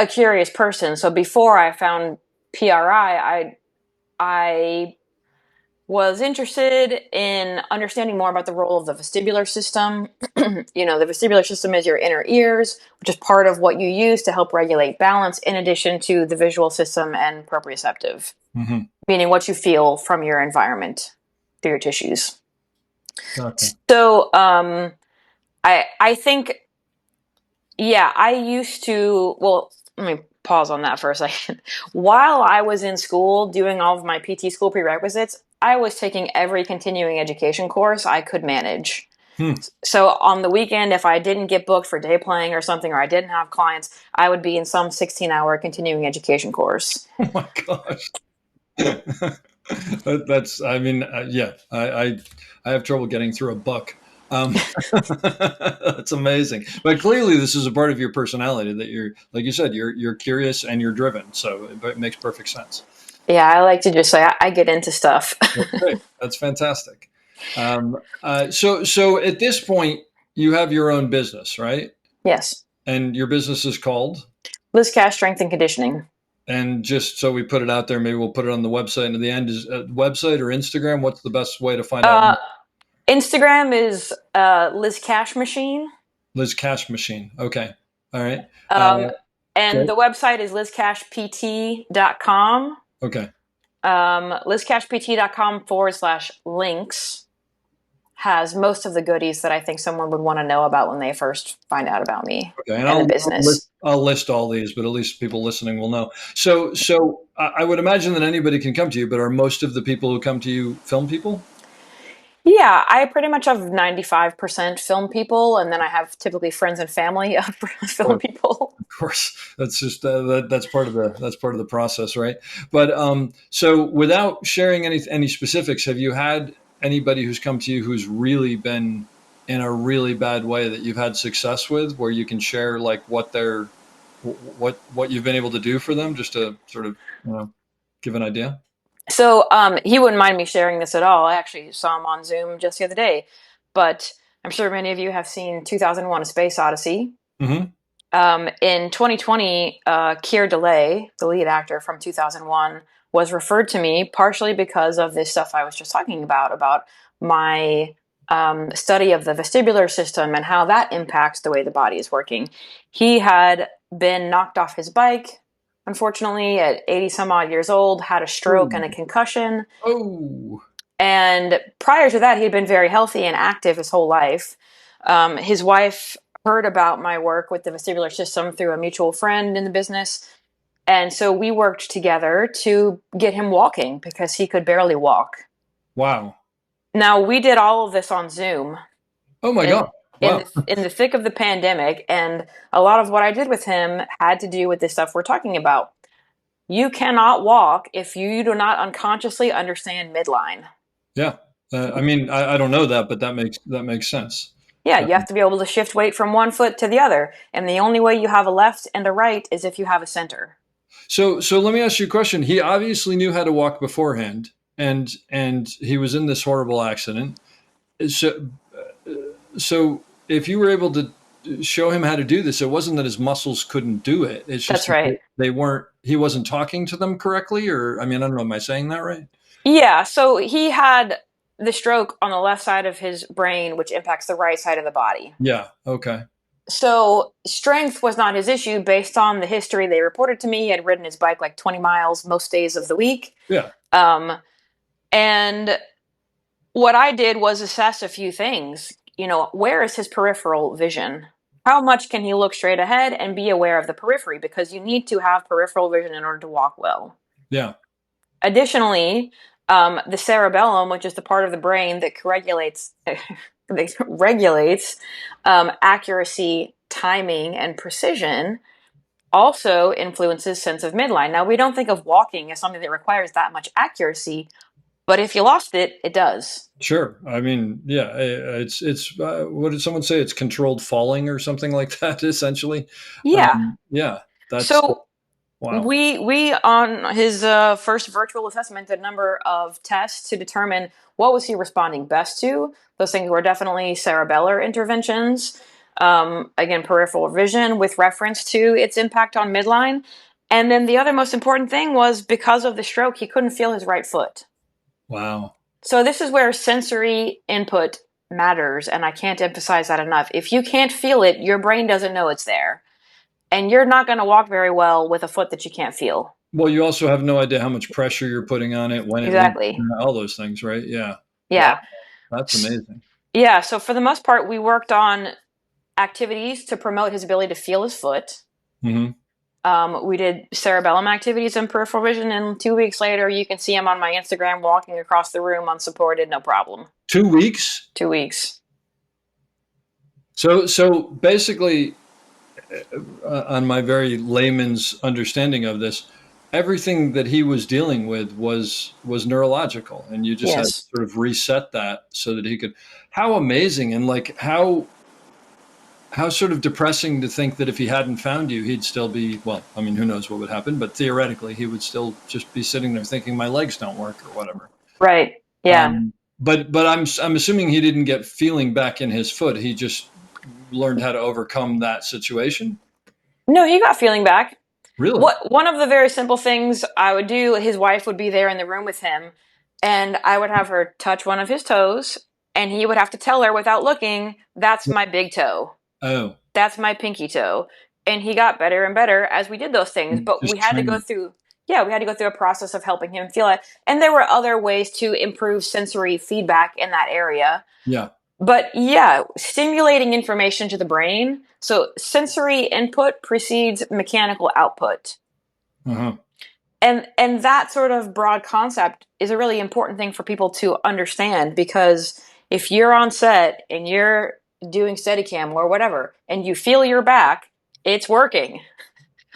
curious person. So before I found PRI, I was interested in understanding more about the role of the vestibular system. The vestibular system is your inner ears, which is part of what you use to help regulate balance, in addition to the visual system and proprioceptive, mm-hmm. meaning what you feel from your environment through your tissues. Okay. So I think, yeah, I used to, well, let me pause on that for a second. While I was in school doing all of my PT school prerequisites, I was taking every continuing education course I could manage. So on the weekend, if I didn't get booked for day playing or something, or I didn't have clients, I would be in some 16-hour continuing education course. Oh my gosh. That's, I mean, yeah, I have trouble getting through a book. That's amazing. But clearly, this is a part of your personality that you're, like you said, you're curious and you're driven. So it makes perfect sense. Yeah, I like to just say I get into stuff. That's great. That's fantastic. So at this point, you have your own business, right? Yes. And your business is called? Liz Cash Strength and Conditioning. And just so we put it out there, maybe we'll put it on the website. And at the end, is website or Instagram? What's the best way to find out? Instagram is Liz Cash Machine. Liz Cash Machine. Okay. All right. And the website is lizcashpt.com. Okay. lizcashpt.com/links has most of the goodies that I think someone would want to know about when they first find out about me and the business. I'll list all these, but at least people listening will know. So I would imagine that anybody can come to you, but are most of the people who come to you film people? Yeah, I pretty much have 95% film people, and then I have typically friends and family of film people. Of course, that's just that's part of the process, right? But so without sharing any specifics, have you had anybody who's come to you who's really been in a really bad way that you've had success with, where you can share like what you've been able to do for them, just to sort of give an idea? So he wouldn't mind me sharing this at all. I actually saw him on Zoom just the other day, but I'm sure many of you have seen 2001: A Space Odyssey. Mm-hmm. In 2020, Keir Delay, the lead actor from 2001, was referred to me partially because of this stuff I was just talking about my study of the vestibular system and how that impacts the way the body is working. He had been knocked off his bike, unfortunately, at 80 some odd years old, had a stroke and a concussion. Oh. And prior to that, he'd been very healthy and active his whole life. His wife heard about my work with the vestibular system through a mutual friend in the business. And so we worked together to get him walking because he could barely walk. Wow. Now, we did all of this on Zoom. Oh my God. Wow. In the thick of the pandemic. And a lot of what I did with him had to do with this stuff we're talking about. You cannot walk if you do not unconsciously understand midline. Yeah. I mean, I don't know that, but that makes sense. Yeah, you have to be able to shift weight from one foot to the other. And the only way you have a left and a right is if you have a center. So let me ask you a question. He obviously knew how to walk beforehand, and he was in this horrible accident. So if you were able to show him how to do this, it wasn't that his muscles couldn't do it. It's just That's right. He wasn't talking to them correctly, or, I mean, I don't know. Am I saying that right? Yeah. So he had the stroke on the left side of his brain, which impacts the right side of the body. Yeah. Okay. So strength was not his issue based on the history they reported to me. He had ridden his bike like 20 miles most days of the week. Yeah. And what I did was assess a few things. Where is his peripheral vision? How much can he look straight ahead and be aware of the periphery? Because you need to have peripheral vision in order to walk well. Yeah. Additionally, the cerebellum, which is the part of the brain that regulates accuracy, timing, and precision, also influences sense of midline. Now, we don't think of walking as something that requires that much accuracy, but if you lost it, it does. Sure. I mean, yeah, it's what did someone say? It's controlled falling or something like that, essentially. Yeah. Yeah. That's so. Wow. We on his first virtual assessment did a number of tests to determine what was he responding best to. Those things were definitely cerebellar interventions, again, peripheral vision with reference to its impact on midline. And then the other most important thing was because of the stroke, he couldn't feel his right foot. Wow. So this is where sensory input matters, and I can't emphasize that enough. If you can't feel it, your brain doesn't know it's there. And you're not going to walk very well with a foot that you can't feel. Well, you also have no idea how much pressure you're putting on it, when exactly. All those things, right? Yeah. Yeah. Wow. That's amazing. Yeah. So for the most part, we worked on activities to promote his ability to feel his foot. Mm-hmm. We did cerebellum activities and peripheral vision, and 2 weeks later, you can see him on my Instagram walking across the room unsupported, no problem. 2 weeks? 2 weeks. So basically, on my very layman's understanding of this, everything that he was dealing with was neurological, and you just had to sort of reset that so that he could. How amazing, and like how sort of depressing to think that if he hadn't found you, he'd still be, well, I mean, who knows what would happen, but theoretically he would still just be sitting there thinking my legs don't work or whatever. Right. Yeah. But I'm assuming he didn't get feeling back in his foot. He just learned how to overcome that situation. No, he got feeling back. Really? One of the very simple things I would do, his wife would be there in the room with him, and I would have her touch one of his toes, and he would have to tell her without looking, that's my big toe. Oh. That's my pinky toe. And he got better and better as we did those things. But we had to go through a process of helping him feel it. And there were other ways to improve sensory feedback in that area. Yeah. But yeah, stimulating information to the brain. So sensory input precedes mechanical output. Uh-huh. And that sort of broad concept is a really important thing for people to understand, because if you're on set and you're doing Steadicam or whatever, and you feel your back, it's working.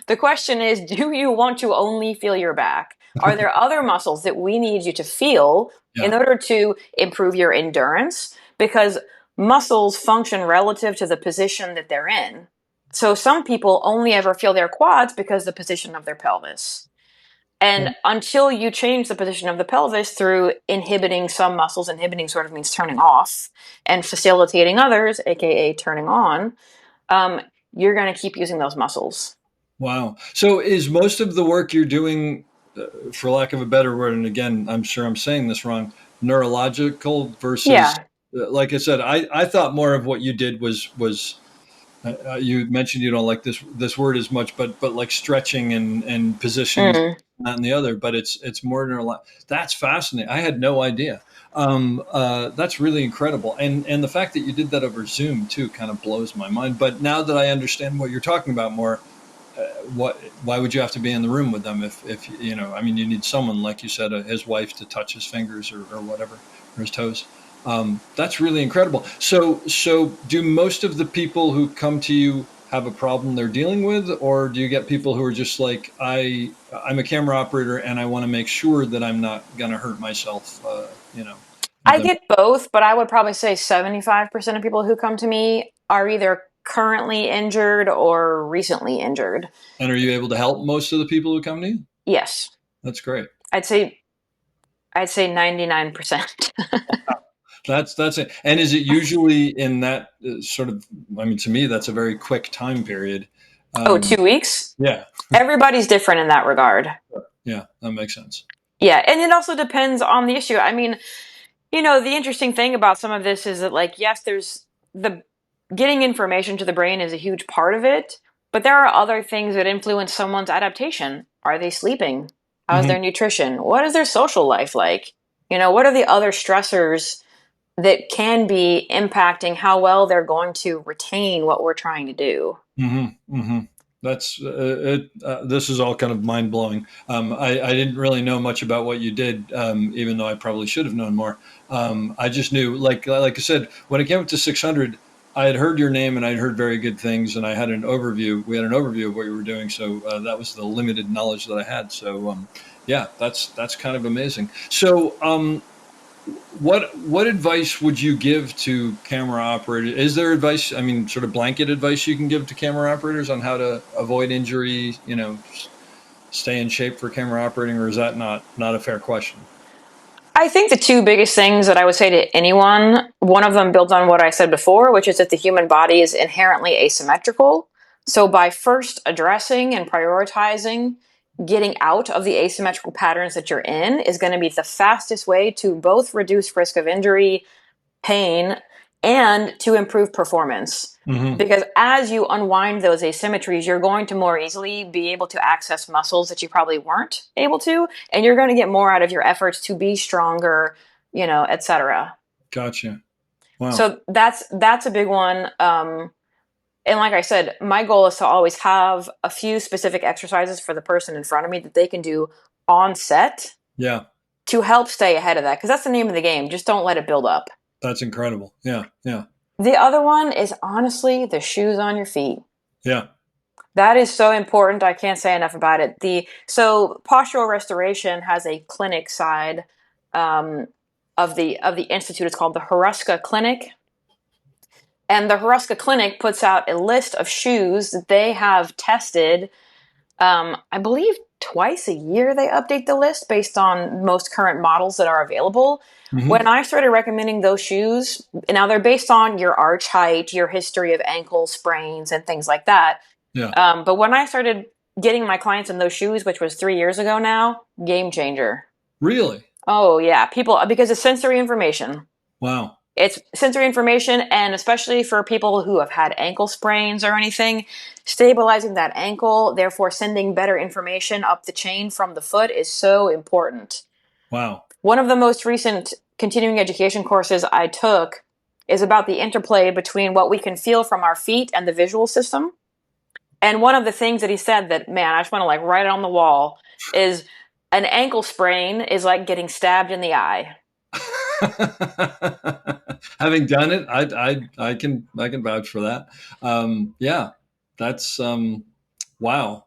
The question is, do you want to only feel your back? Are there other muscles that we need you to feel in order to improve your endurance? Because muscles function relative to the position that they're in. So some people only ever feel their quads because of the position of their pelvis. And until you change the position of the pelvis through inhibiting some muscles, inhibiting sort of means turning off, and facilitating others, aka turning on, you're going to keep using those muscles. Wow. So is most of the work you're doing, for lack of a better word, and again, I'm sure I'm saying this wrong, neurological versus like I said, I thought more of what you did was you mentioned you don't like this word as much, but like stretching and positions, that and the other. But it's more than a lot. That's fascinating. I had no idea. That's really incredible, and the fact that you did that over Zoom too kind of blows my mind. But now that I understand what you're talking about more, why would you have to be in the room with them if you know? I mean, you need someone like you said, his wife to touch his fingers or whatever, or his toes. That's really incredible. So do most of the people who come to you have a problem they're dealing with, or do you get people who are just like, I'm a camera operator and I want to make sure that I'm not going to hurt myself, you know? I get both, but I would probably say 75% of people who come to me are either currently injured or recently injured. And are you able to help most of the people who come to you? Yes. That's great. I'd say 99%. That's it. And is it usually in that sort of, I mean, to me, that's a very quick time period. 2 weeks? Yeah. Everybody's different in that regard. Yeah, that makes sense. Yeah, and it also depends on the issue. I mean, you know, the interesting thing about some of this is that, like, yes, there's the getting information to the brain is a huge part of it, but there are other things that influence someone's adaptation. Are they sleeping? How's their nutrition? What is their social life like? You know, what are the other stressors that can be impacting how well they're going to retain what we're trying to do? That's this is all kind of mind blowing. I didn't really know much about what you did, even though I probably should have known more. I just knew, like I said, when it came up to 600, I had heard your name and I'd heard very good things, and I had an overview. We had an overview of what you were doing, so that was the limited knowledge that I had. So yeah, that's kind of amazing. So what advice would you give to camera operators? Is there advice, I mean, sort of blanket advice you can give to camera operators on how to avoid injury, you know, stay in shape for camera operating, or is that not a fair question? I think the two biggest things that I would say to anyone, one of them builds on what I said before, which is that the human body is inherently asymmetrical. So by first addressing and prioritizing getting out of the asymmetrical patterns that you're in is going to be the fastest way to both reduce risk of injury, pain, and to improve performance. Because as you unwind those asymmetries, you're going to more easily be able to access muscles that you probably weren't able to, and you're going to get more out of your efforts to be stronger, you know, etc. Gotcha. Wow. So that's a big one. And like I said, my goal is to always have a few specific exercises for the person in front of me that they can do on set. Yeah. To help stay ahead of that, because that's the name of the game. Just don't let it build up. That's incredible. Yeah. Yeah. The other one is honestly the shoes on your feet. Yeah. That is so important. I can't say enough about it. So postural restoration has a clinic side of the institute. It's called the Horuska Clinic. And the Horuska Clinic puts out a list of shoes that they have tested. I believe twice a year they update the list based on most current models that are available. When I started recommending those shoes, now they're based on your arch height, your history of ankle sprains and things like that. Yeah. But when I started getting my clients in those shoes, which was 3 years ago now, game changer. Really? Oh yeah, because it's sensory information. Wow. It's sensory information, and especially for people who have had ankle sprains or anything, stabilizing that ankle, therefore sending better information up the chain from the foot is so important. Wow. One of the most recent continuing education courses I took is about the interplay between what we can feel from our feet and the visual system. And one of the things that he said that, man, I just want to like write it on the wall is an ankle sprain is like getting stabbed in the eye. Having done it, I can vouch for that. Yeah, that's wow.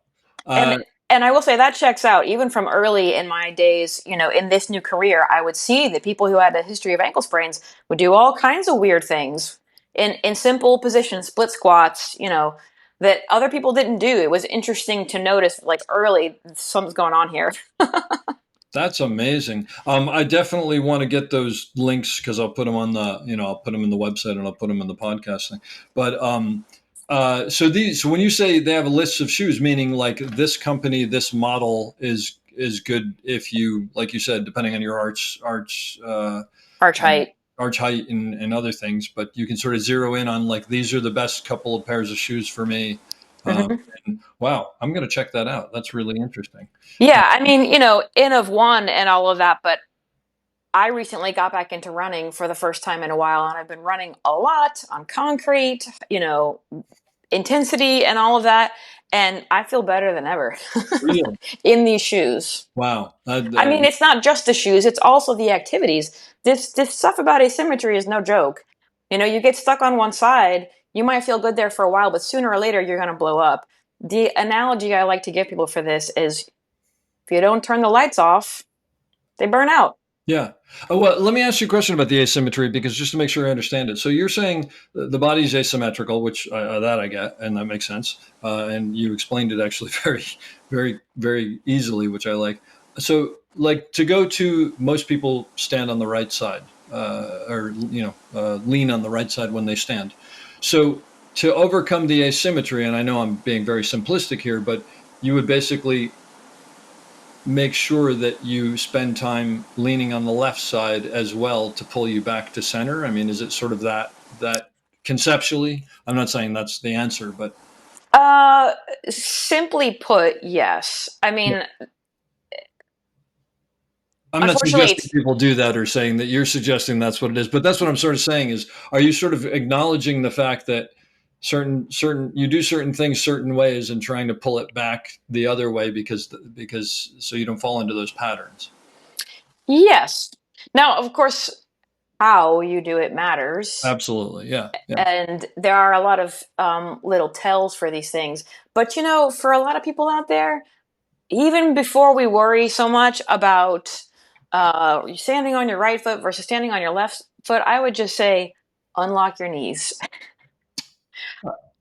And I will say that checks out. Even from early in my days, you know, in this new career, I would see that people who had a history of ankle sprains would do all kinds of weird things in simple positions, split squats, you know, that other people didn't do. It was interesting to notice, like early, something's going on here. That's amazing. I definitely want to get those links because I'll put them on I'll put them in the website and I'll put them in the podcast thing. But so when you say they have a list of shoes, meaning like this company, this model is good if you, like you said, depending on your arch height. arch height and other things, but you can sort of zero in on like, these are the best couple of pairs of shoes for me. Mhm. And wow, I'm going to check that out. That's really interesting. Yeah, I mean, N of one and all of that, but I recently got back into running for the first time in a while, and I've been running a lot on concrete, intensity and all of that, and I feel better than ever Really? in these shoes. Wow. I mean, it's not just the shoes, it's also the activities. This stuff about asymmetry is no joke. You get stuck on one side, you might feel good there for a while, but sooner or later you're going to blow up. The analogy I like to give people for this is if you don't turn the lights off, they burn out. Yeah. Well, let me ask you a question about the asymmetry, because just to make sure I understand it. So you're saying the body's asymmetrical, which that I get, and that makes sense. And you explained it actually very, very, very easily, which I like. So, like, to go to, most people stand on the right side, or lean on the right side when they stand. So to overcome the asymmetry, and I know I'm being very simplistic here, but you would basically make sure that you spend time leaning on the left side as well to pull you back to center? I mean, is it sort of that conceptually? I'm not saying that's the answer, but Simply put, yes. I mean, I'm not unfortunately, suggesting people do that or saying that you're suggesting that's what it is, but that's what I'm sort of saying is, are you sort of acknowledging the fact that certain you do certain things certain ways and trying to pull it back the other way because so you don't fall into those patterns? yes. Now, of course, how you do it matters. Absolutely. Yeah. Yeah. And there are a lot of little tells for these things. But, for a lot of people out there, even before we worry so much about standing on your right foot versus standing on your left foot, I would just say unlock your knees.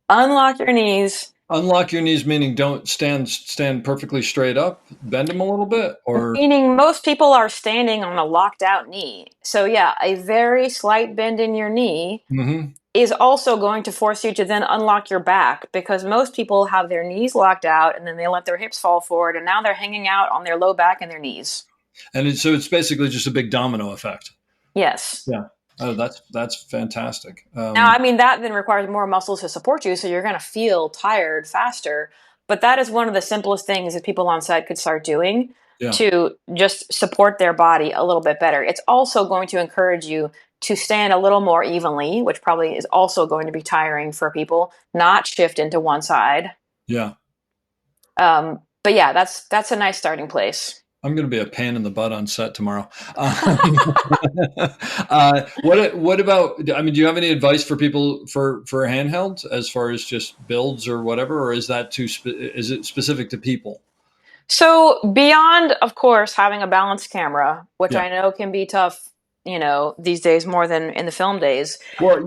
Unlock your knees. Unlock your knees, meaning don't stand perfectly straight up, bend them a little bit, or Meaning most people are standing on a locked out knee. So, yeah, a very slight bend in your knee Mhm. is also going to force you to then unlock your back, because most people have their knees locked out and then they let their hips fall forward and now they're hanging out on their low back and their knees. And so it's basically just a big domino effect. Yes. Yeah. Oh, that's fantastic. Now, I mean, that then requires more muscles to support you, so you're going to feel tired faster. But that is one of the simplest things that people on set could start doing Yeah. to just support their body a little bit better. It's also going to encourage you to stand a little more evenly, which probably is also going to be tiring for people, not shift into one side. Yeah. But yeah, that's a nice starting place. I'm going to be a pain in the butt on set tomorrow. What about? I mean, do you have any advice for people for handheld as far as just builds or whatever, or is that is it specific to people? So beyond, of course, having a balanced camera, which Yeah. I know can be tough, these days more than in the film days. Well,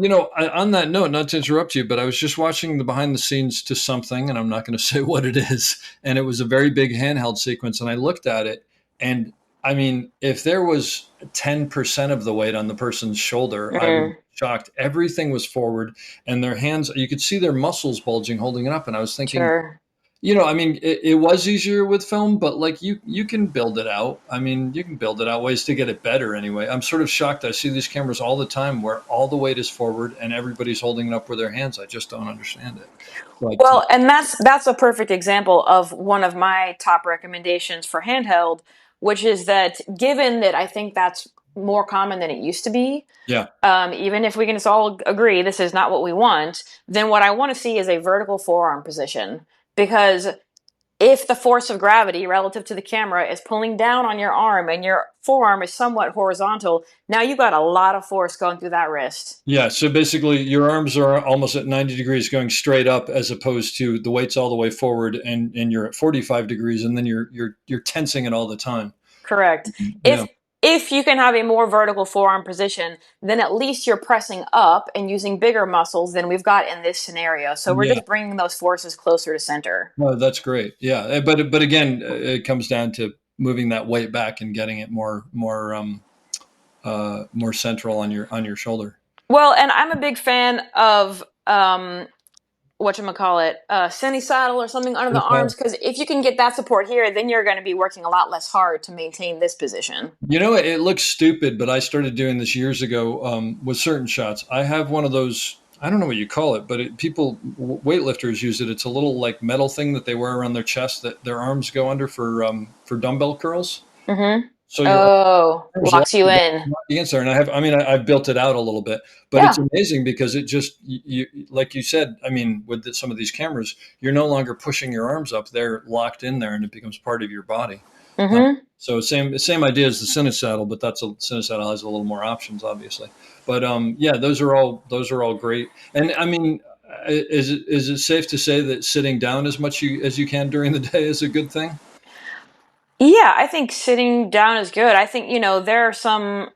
on that note, not to interrupt you, but I was just watching the behind the scenes to something, and I'm not going to say what it is. And it was a very big handheld sequence, and I looked at it, and I mean, if there was 10% of the weight on the person's shoulder, I was shocked. Everything was forward, and their hands, you could see their muscles bulging, holding it up. And I was thinking, Sure. I mean, it was easier with film, but like you can build it out. I mean, you can build it out ways to get it better anyway. I'm sort of shocked. I see these cameras all the time where all the weight is forward and everybody's holding it up with their hands. I just don't understand it. But, Well, and that's a perfect example of one of my top recommendations for handheld, which is that given that I think that's more common than it used to be, yeah, even if we can just all agree this is not what we want, then what I want to see is a vertical forearm position. Because if the force of gravity relative to the camera is pulling down on your arm and your forearm is somewhat horizontal, now you've got a lot of force going through that wrist. yeah. So basically, your arms are almost at 90 degrees going straight up, as opposed to the weight's all the way forward, and you're at 45 degrees, and then you're tensing it all the time. Correct. Yeah. If you can have a more vertical forearm position, then at least you're pressing up and using bigger muscles than we've got in this scenario. So we're just bringing those forces closer to center. No, that's great. Yeah, but again, it comes down to moving that weight back and getting it more central on your shoulder. Well, and I'm a big fan of whatchamacallit, cine saddle or something under the arms, because if you can get that support here, then you're going to be working a lot less hard to maintain this position. You know, it looks stupid, but I started doing this years ago with certain shots. I have one of those, I don't know what you call it, but weightlifters use it. It's a little like metal thing that they wear around their chest that their arms go under for dumbbell curls. Mm-hmm. So your locks you in. Against there, and I've built it out a little bit, but it's amazing because it just, you like you said, I mean, with some of these cameras, you're no longer pushing your arms up; they're locked in there, and it becomes part of your body. Mm-hmm. So same idea as the Cine saddle, but Cine saddle has a little more options, obviously. But yeah, those are all great. And I mean, is it safe to say that sitting down as much as you can during the day is a good thing? Yeah, I think sitting down is good. I think, there are some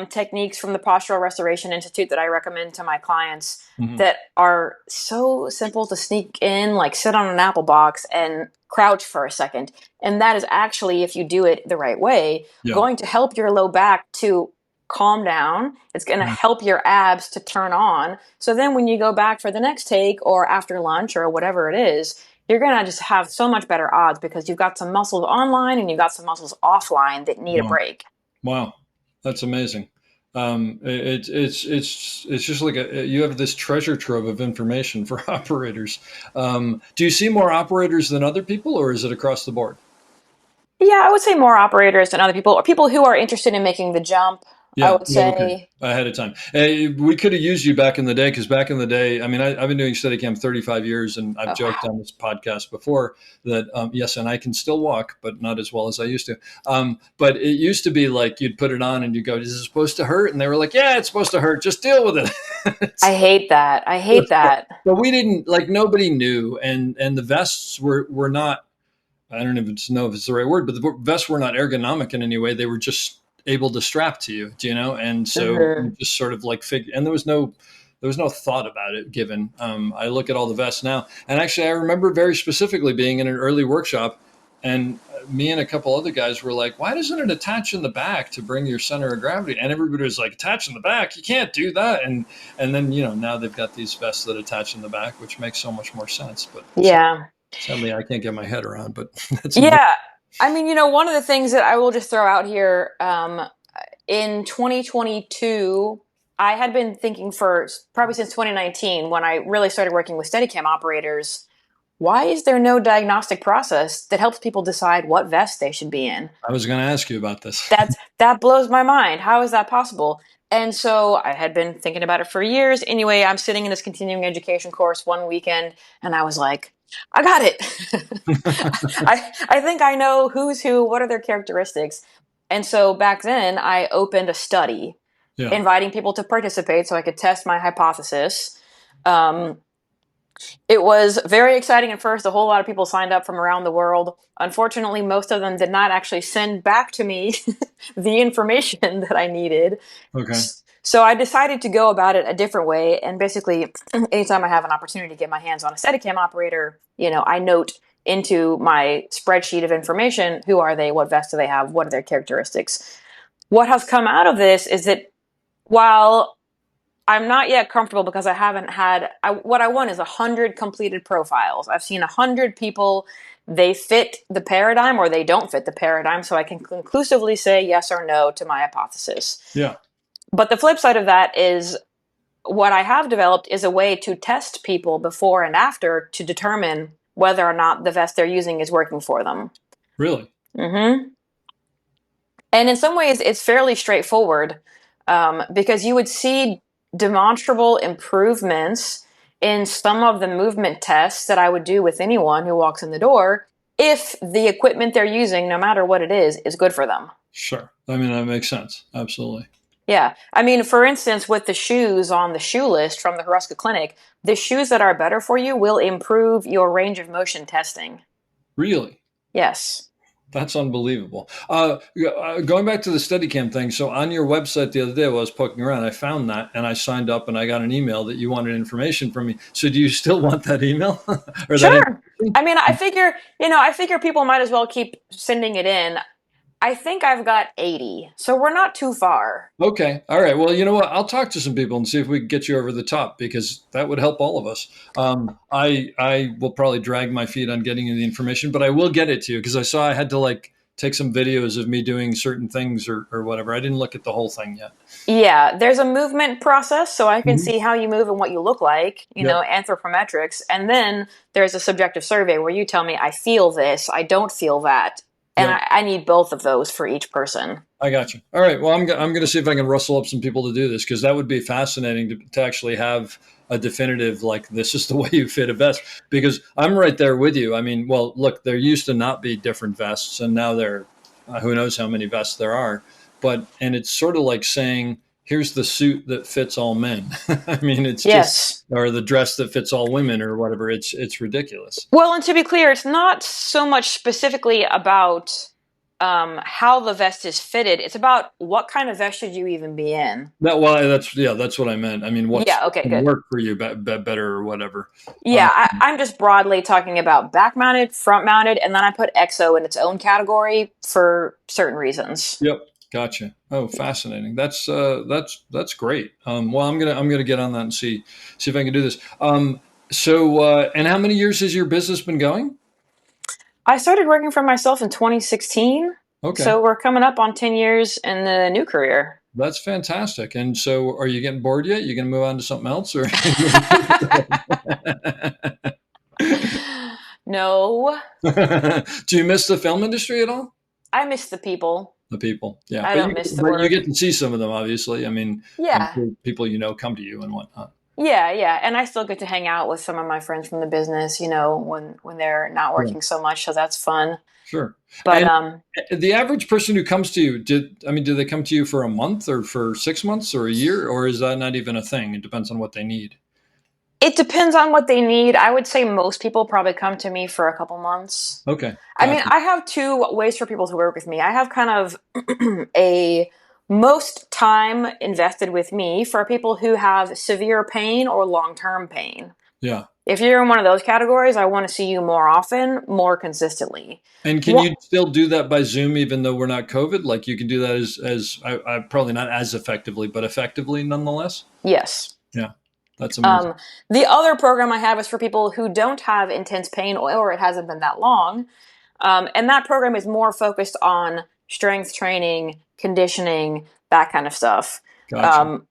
techniques from the Postural Restoration Institute that I recommend to my clients that are so simple to sneak in, like sit on an apple box and crouch for a second. And that is actually, if you do it the right way, going to help your low back to calm down. It's going to help your abs to turn on. So then when you go back for the next take or after lunch or whatever it is, you're going to just have so much better odds because you've got some muscles online and you've got some muscles offline that need a break. Wow. That's amazing. It's just like you have this treasure trove of information for operators. Do you see more operators than other people, or is it across the board? Yeah, I would say more operators than other people, or people who are interested in making the jump. I would say ahead of time. We could have used you back in the day, because back in the day, I mean, I've been doing Steadicam 35 years, and I've joked on this podcast before that, yes, and I can still walk, but not as well as I used to. But it used to be like you'd put it on and you go, is it supposed to hurt? And they were like, yeah, it's supposed to hurt. Just deal with it. I hate that. But we didn't, like, nobody knew. And the vests were not, I don't even know if it's the right word, but the vests were not ergonomic in any way. They were just able to strap to you, and so you just sort of like and there was no thought about it given. I look at all the vests now, and actually I remember very specifically being in an early workshop, and me and a couple other guys were like, why doesn't it attach in the back to bring your center of gravity? And everybody was like, attach in the back, you can't do that. And then now they've got these vests that attach in the back, which makes so much more sense. But sadly I can't get my head around, but that's I mean, one of the things that I will just throw out here, in 2022, I had been thinking for probably since 2019, when I really started working with Steadicam operators, why is there no diagnostic process that helps people decide what vest they should be in? I was going to ask you about this. That blows my mind. How is that possible? And so I had been thinking about it for years. Anyway, I'm sitting in this continuing education course one weekend, and I was like, I got it. I think I know who's who, what are their characteristics. And so back then I opened a study inviting people to participate so I could test my hypothesis. It was very exciting at first. A whole lot of people signed up from around the world. Unfortunately, most of them did not actually send back to me the information that I needed. Okay. So I decided to go about it a different way. And basically, anytime I have an opportunity to get my hands on a Steadicam operator, I note into my spreadsheet of information, who are they, what vest do they have, what are their characteristics. What has come out of this is that while I'm not yet comfortable because I haven't had, what I want is 100 completed profiles. I've seen 100 people, they fit the paradigm or they don't fit the paradigm, so I can conclusively say yes or no to my hypothesis. Yeah. But the flip side of that is what I have developed is a way to test people before and after to determine whether or not the vest they're using is working for them. Really? Mm-hmm. And in some ways, it's fairly straightforward because you would see demonstrable improvements in some of the movement tests that I would do with anyone who walks in the door if the equipment they're using, no matter what it is good for them. Sure. I mean, that makes sense. Absolutely. Yeah. I mean, for instance, with the shoes on the shoe list from the Huruska Clinic, the shoes that are better for you will improve your range of motion testing. Really? Yes. That's unbelievable. Going back to the Steadicam thing, so on your website the other day, while I was poking around, I found that, and I signed up, and I got an email that you wanted information from me. So do you still want that email? Sure. I mean, I figure people might as well keep sending it in. I think I've got 80, so we're not too far. Okay. All right. Well, you know what? I'll talk to some people and see if we can get you over the top because that would help all of us. I will probably drag my feet on getting you the information, but I will get it to you because I saw I had to like take some videos of me doing certain things or whatever. I didn't look at the whole thing yet. Yeah, there's a movement process, so I can Mhm. see how you move and what you look like, Yep. anthropometrics. And then there's a subjective survey where you tell me, I feel this, I don't feel that. And Yep. I need both of those for each person. I got you. All right. Well, I'm going to see if I can rustle up some people to do this because that would be fascinating to actually have a definitive, like, this is the way you fit a vest. Because I'm right there with you. I mean, well, look, there used to not be different vests, and now there, who knows how many vests there are. And it's sort of like saying, here's the suit that fits all men. I mean, it's Yes. or the dress that fits all women or whatever. It's ridiculous. Well, and to be clear, it's not so much specifically about how the vest is fitted. It's about what kind of vest should you even be in. That's what I meant. I mean, what's Yeah, okay, gonna good. work for you better or whatever. Yeah, I'm just broadly talking about back mounted, front mounted, and then I put EXO in its own category for certain reasons. Yep. Gotcha. Oh, fascinating. That's great. Well, I'm gonna get on that and see if I can do this. And how many years has your business been going? I started working for myself in 2016, Okay, so we're coming up on 10 years in the new career. that's fantastic. And so, are you getting bored yet? You gonna move on to something else, or? No, Do you miss the film industry at all? I miss the people. The people, yeah. I don't miss the But you work. get to see some of them, obviously. I mean, I'm Yeah. sure people come to you and whatnot. Yeah, and I still get to hang out with some of my friends from the business, when they're not Yeah, working so much, so that's fun. sure. But And the average person who comes to you, do they come to you for a month or for 6 months or a year, or is that not even a thing? It depends on what they need. it depends on what they need. I would say most people probably come to me for a couple months. Okay, I mean, gotcha. I have two ways for people to work with me. I have kind of a most time invested with me for people who have severe pain or long-term pain. Yeah. If you're in one of those categories, I want to see you more often, more consistently. And can you still do that by Zoom, even though we're not COVID? Like you can do that as I probably not as effectively, but effectively nonetheless. Yes. Yeah, that's amazing. The other program I have is for people who don't have intense pain or it hasn't been that long. And that program is more focused on strength training, conditioning, that kind of stuff. Gotcha.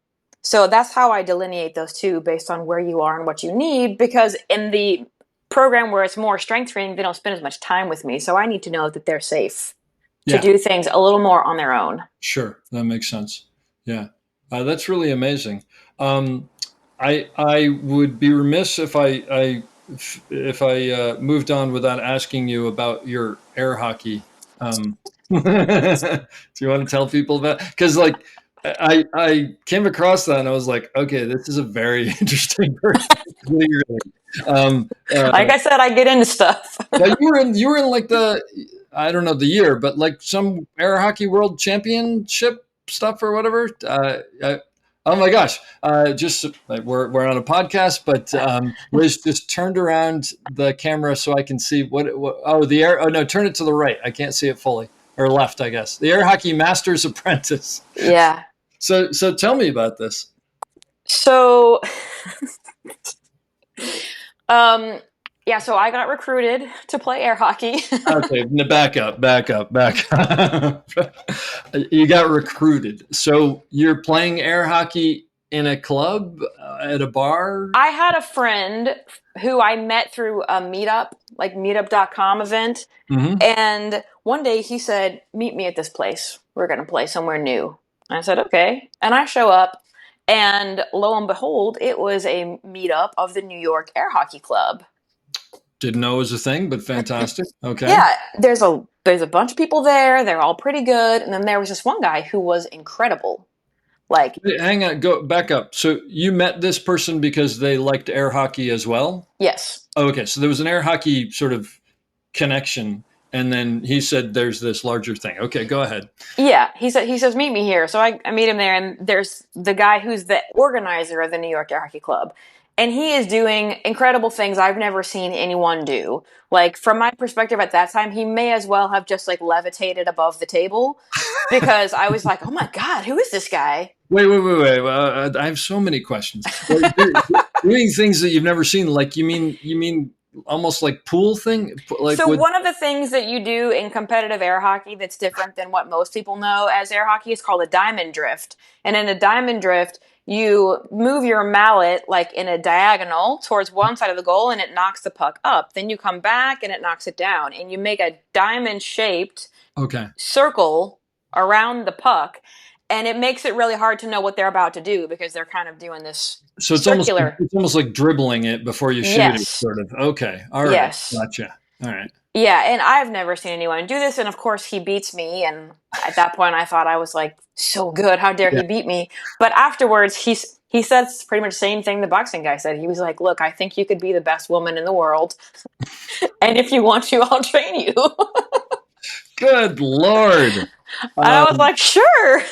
So that's how I delineate those two based on where you are and what you need. Because in the program where it's more strength training, they don't spend as much time with me. So I need to know that they're safe to Yeah, do things a little more on their own. sure. That makes sense. Yeah, that's really amazing. Um, I would be remiss if I moved on without asking you about your air hockey. Do you want to tell people about? Because like I came across that and I was like, okay, this is a very interesting person. Clearly, Like I said, I get into stuff. now you were in like I don't know the year, but like some air hockey world championship stuff or whatever. Oh my gosh! Just like we're on a podcast, but Liz just turned around the camera so I can see what. Oh, the air. Oh no, turn it to the right. I can't see it fully, or left, I guess. The Air Hockey Masters Apprentice. Yeah. So tell me about this. So, yeah, so I got recruited to play air hockey. Okay, back up. You got recruited. So you're playing air hockey in a club, at a bar? I had a friend who I met through a meetup, like meetup.com event. Mm-hmm. And one day he said, meet me at this place. We're going to play somewhere new. And I said, okay. And I show up, and lo and behold, it was a meetup of the New York Air Hockey Club. Didn't know it was a thing, but fantastic. Okay. Yeah, there's a bunch of people there. They're all pretty good. And then there was this one guy who was incredible. Like, Hang on, go back up. So you met this person because they liked air hockey as well? yes. Okay, so there was an air hockey sort of connection, and then he said there's this larger thing. Okay, go ahead. Yeah, he says, meet me here. So I meet him there, and there's the guy who's the organizer of the New York Air Hockey Club. And he is doing incredible things I've never seen anyone do. Like, from my perspective at that time, he may as well have just like levitated above the table, because I was like, oh my God, who is this guy? Wait. I have so many questions. Doing things that you've never seen, like you mean almost like pool thing, like So with. one of the things that you do in competitive air hockey that's different than what most people know as air hockey is called a diamond drift. And in a diamond drift, you move your mallet like in a diagonal towards one side of the goal and it knocks the puck up. Then you come back and it knocks it down. And you make a diamond shaped Okay. circle around the puck. And it makes it really hard to know what they're about to do because they're kind of doing this So it's circular. almost like dribbling it before you shoot it, Yes. sort of. Okay. All right. Yes. Gotcha. All right. Yeah, and I've never seen anyone do this, and of course he beats me, and at that point I thought I was like, so good, how dare Yeah. he beat me? But afterwards he says pretty much the same thing the boxing guy said. He was like, look, I think you could be the best woman in the world, and if you want to, I'll train you. Good Lord. And I was like, sure.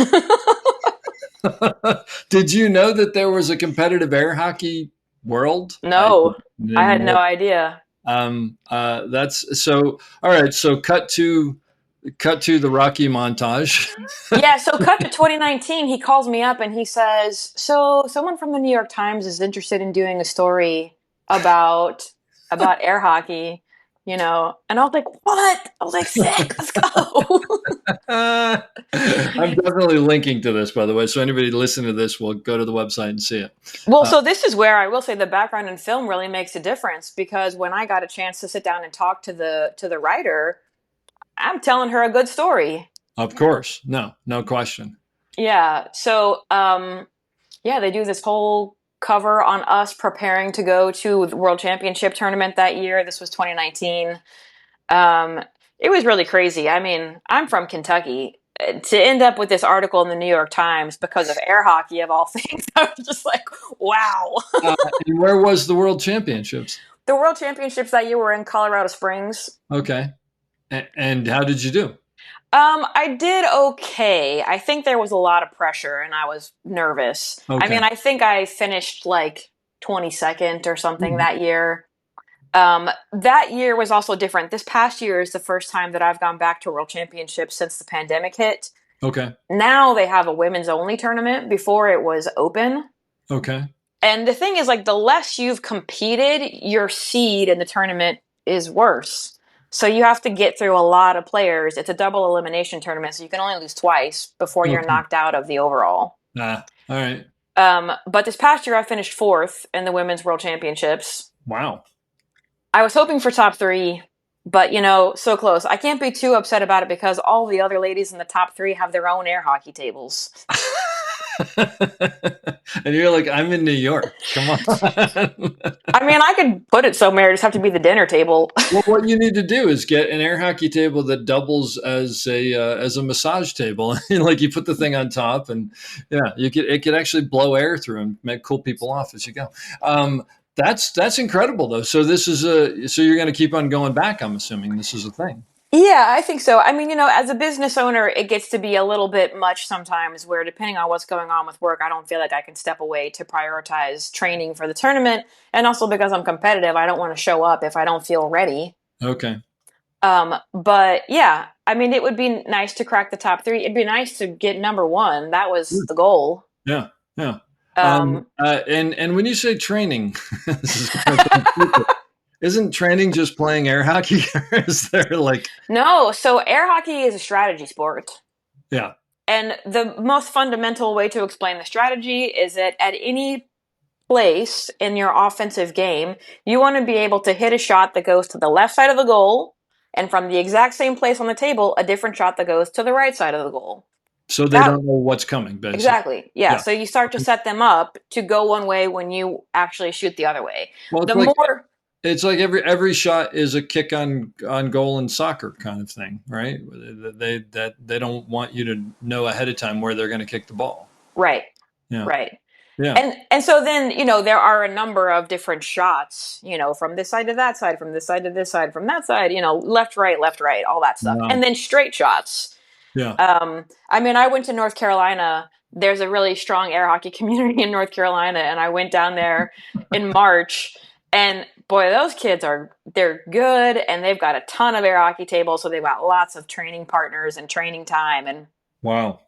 Did you know that there was a competitive air hockey world? No, didn't I had know. no idea. That's so. All right. So cut to the Rocky montage. Yeah, so cut to 2019, he calls me up and he says, so someone from the New York Times is interested in doing a story about air hockey, and I was like, what? I was like, sick, let's go. I'm definitely linking to this, by the way. So anybody listening to this will go to the website and see it. Well, so this is where I will say the background in film really makes a difference, because when I got a chance to sit down and talk to the writer, I'm telling her a good story. Of course. No question. Yeah. So, they do this whole cover on us preparing to go to the World Championship tournament that year. This was 2019. It was really crazy. I mean, I'm from Kentucky. To end up with this article in the New York Times because of air hockey, of all things, I was just like, wow. And where was the World Championships? The World Championships that year were in Colorado Springs. Okay. And how did you do? I did okay. I think there was a lot of pressure and I was nervous. Okay. I mean, I think I finished like 22nd or something that year. That year was also different. This past year is the first time that I've gone back to World Championships since the pandemic hit. Okay. Now they have a women's only tournament. Before it was open. Okay. And the thing is, like, the less you've competed, your seed in the tournament is worse. So you have to get through a lot of players. It's a double elimination tournament, so you can only lose twice before you're knocked out of the overall. All right. But this past year, I finished 4th in the Women's World Championships. Wow. I was hoping for top 3, but, so close. I can't be too upset about it because all the other ladies in the top 3 have their own air hockey tables. And you're like, I'm in New York. Come on. I mean, I could put it somewhere. It just have to be the dinner table. Well, what you need to do is get an air hockey table that doubles as a massage table. Like, you put the thing on top, and it could actually blow air through and make cool people off as you go. That's incredible, though. So so you're going to keep on going back. I'm assuming this is a thing. Yeah, I think so. I mean, as a business owner, it gets to be a little bit much sometimes where, depending on what's going on with work, I don't feel like I can step away to prioritize training for the tournament. And also because I'm competitive, I don't want to show up if I don't feel ready. Okay. But yeah, I mean, it would be nice to crack the top 3. It'd be nice to get number 1. That was the goal. Yeah. And when you say training, isn't training just playing air hockey? Is there like... No, so air hockey is a strategy sport. Yeah. And the most fundamental way to explain the strategy is that at any place in your offensive game, you want to be able to hit a shot that goes to the left side of the goal, and from the exact same place on the table, a different shot that goes to the right side of the goal. So they don't know what's coming, basically. Exactly. Yeah. So you start to set them up to go one way when you actually shoot the other way. Well, it's like every shot is a kick on goal in soccer kind of thing, right? They don't want you to know ahead of time where they're going to kick the ball. Right. Yeah. Right. Yeah. And so then, there are a number of different shots, from this side to that side, from this side to this side, from that side, left, right, all that stuff. Wow. And then straight shots. Yeah. I mean, I went to North Carolina there's a really strong air hockey community in North Carolina, and I went down there in March, and boy, those kids they're good, and they've got a ton of air hockey tables, so they've got lots of training partners and training time, and Wow.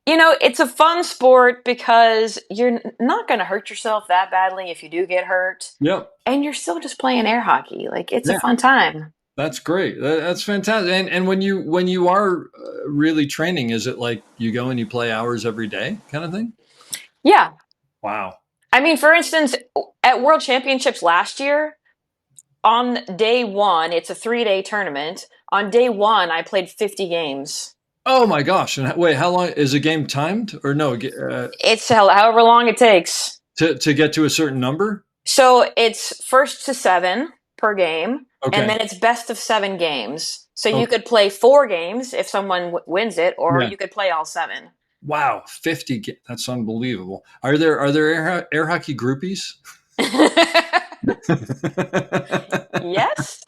it's a fun sport because you're not going to hurt yourself that badly if you do get hurt, Yep. and you're still just playing air hockey. Like, it's a Yeah. fun time. That's great. That's fantastic. And when you are really training, is it like you go and you play hours every day kind of thing? Yeah. Wow. I mean, for instance, at World Championships last year, on day one, it's a 3-day tournament. On day one, I played 50 games. Oh my gosh. And wait, how long is a game timed or no? It's however long it takes. To get to a certain number? So it's first to 7 per game, Okay. and then it's best of 7 games. So you Okay. could play 4 games if someone wins it, or Yeah. you could play all 7. Wow, 50. That's unbelievable. Are there air hockey groupies? Yes.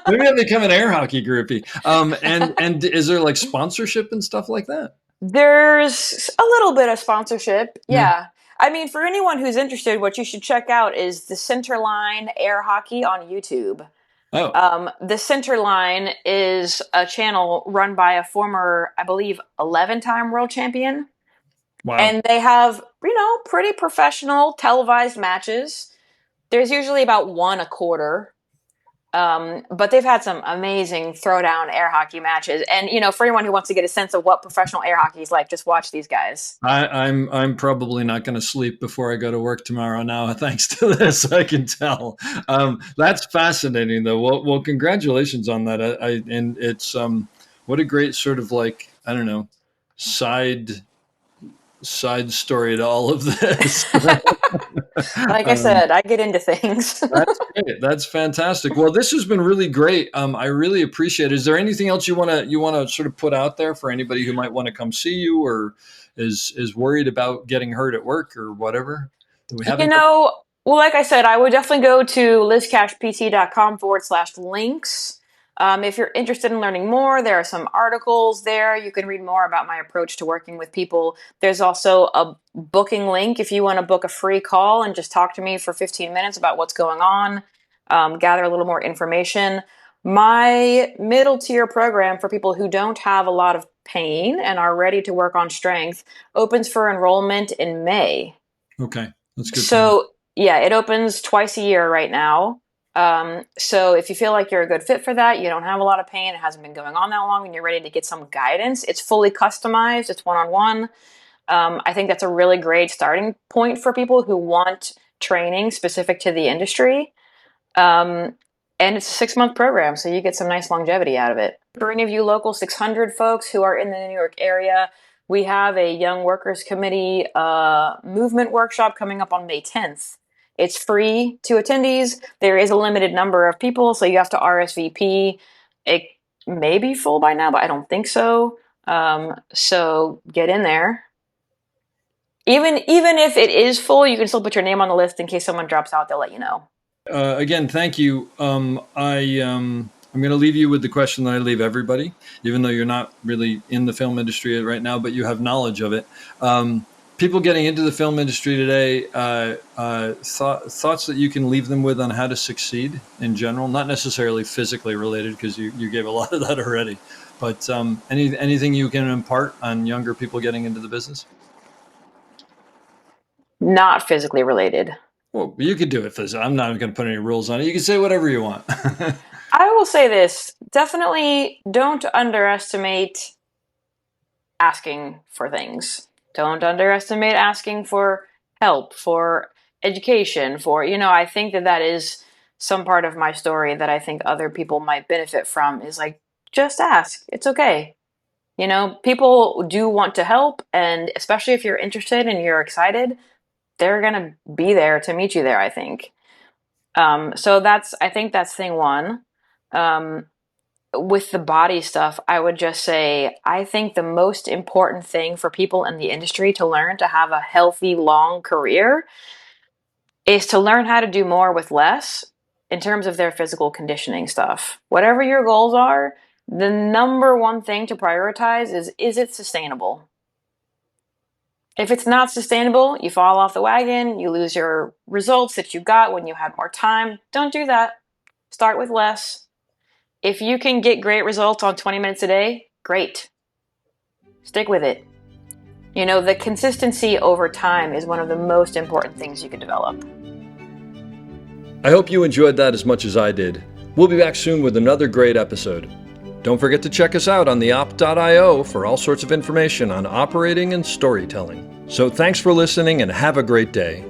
Maybe I'll become an air hockey groupie. And is there like sponsorship and stuff like that? There's a little bit of sponsorship. Yeah. I mean, for anyone who's interested, what you should check out is the Centerline Air Hockey on YouTube. Oh. The Centerline is a channel run by a former, I believe, 11-time world champion. Wow. And they have, pretty professional televised matches. There's usually about 1 a quarter. But they've had some amazing throwdown air hockey matches. And, for anyone who wants to get a sense of what professional air hockey is like, just watch these guys. I'm probably not going to sleep before I go to work tomorrow now, thanks to this, I can tell. That's fascinating, though. Well, congratulations on that. And it's what a great sort of like, I don't know, side story to all of this. Like I said, I get into things. That's great. That's fantastic. Well, this has been really great. I really appreciate it. Is there anything else you want to sort of put out there for anybody who might want to come see you or is worried about getting hurt at work or whatever? Do we have well, like I said, I would definitely go to lizcashpt.com/links. If you're interested in learning more, there are some articles there. You can read more about my approach to working with people. There's also a booking link if you want to book a free call and just talk to me for 15 minutes about what's going on, gather a little more information. My middle tier program for people who don't have a lot of pain and are ready to work on strength opens for enrollment in May. Okay, that's good. So, yeah, it opens twice a year right now. So if you feel like you're a good fit for that, you don't have a lot of pain, it hasn't been going on that long, and you're ready to get some guidance, it's fully customized, it's one-on-one. I think that's a really great starting point for people who want training specific to the industry. And it's a 6-month program, so you get some nice longevity out of it. For any of you local 600 folks who are in the New York area, we have a Young Workers Committee movement workshop coming up on May 10th. It's free to attendees. There is a limited number of people, so you have to RSVP. It may be full by now, but I don't think so. So get in there. Even if it is full, you can still put your name on the list in case someone drops out. They'll let you know. Again, thank you. I'm going to leave you with the question that I leave everybody, even though you're not really in the film industry right now, but you have knowledge of it. People getting into the film industry today, thoughts that you can leave them with on how to succeed in general, not necessarily physically related, because you gave a lot of that already, but anything you can impart on younger people getting into the business? Not physically related. Well, you could do it physically. I'm not going to put any rules on it. You can say whatever you want. I will say this. Definitely don't underestimate asking for things. Don't underestimate asking for help, for education, I think that is some part of my story that I think other people might benefit from is like, just ask. It's okay. People do want to help, and especially if you're interested and you're excited, they're going to be there to meet you there, I think. So I think that's thing one. With the body stuff, I would just say, I think the most important thing for people in the industry to learn to have a healthy, long career is to learn how to do more with less in terms of their physical conditioning stuff. Whatever your goals are, the number one thing to prioritize is it sustainable? If it's not sustainable, you fall off the wagon, you lose your results that you got when you had more time. Don't do that. Start with less. If you can get great results on 20 minutes a day, great. Stick with it. You know, the consistency over time is one of the most important things you can develop. I hope you enjoyed that as much as I did. We'll be back soon with another great episode. Don't forget to check us out on theop.io for all sorts of information on operating and storytelling. So thanks for listening and have a great day.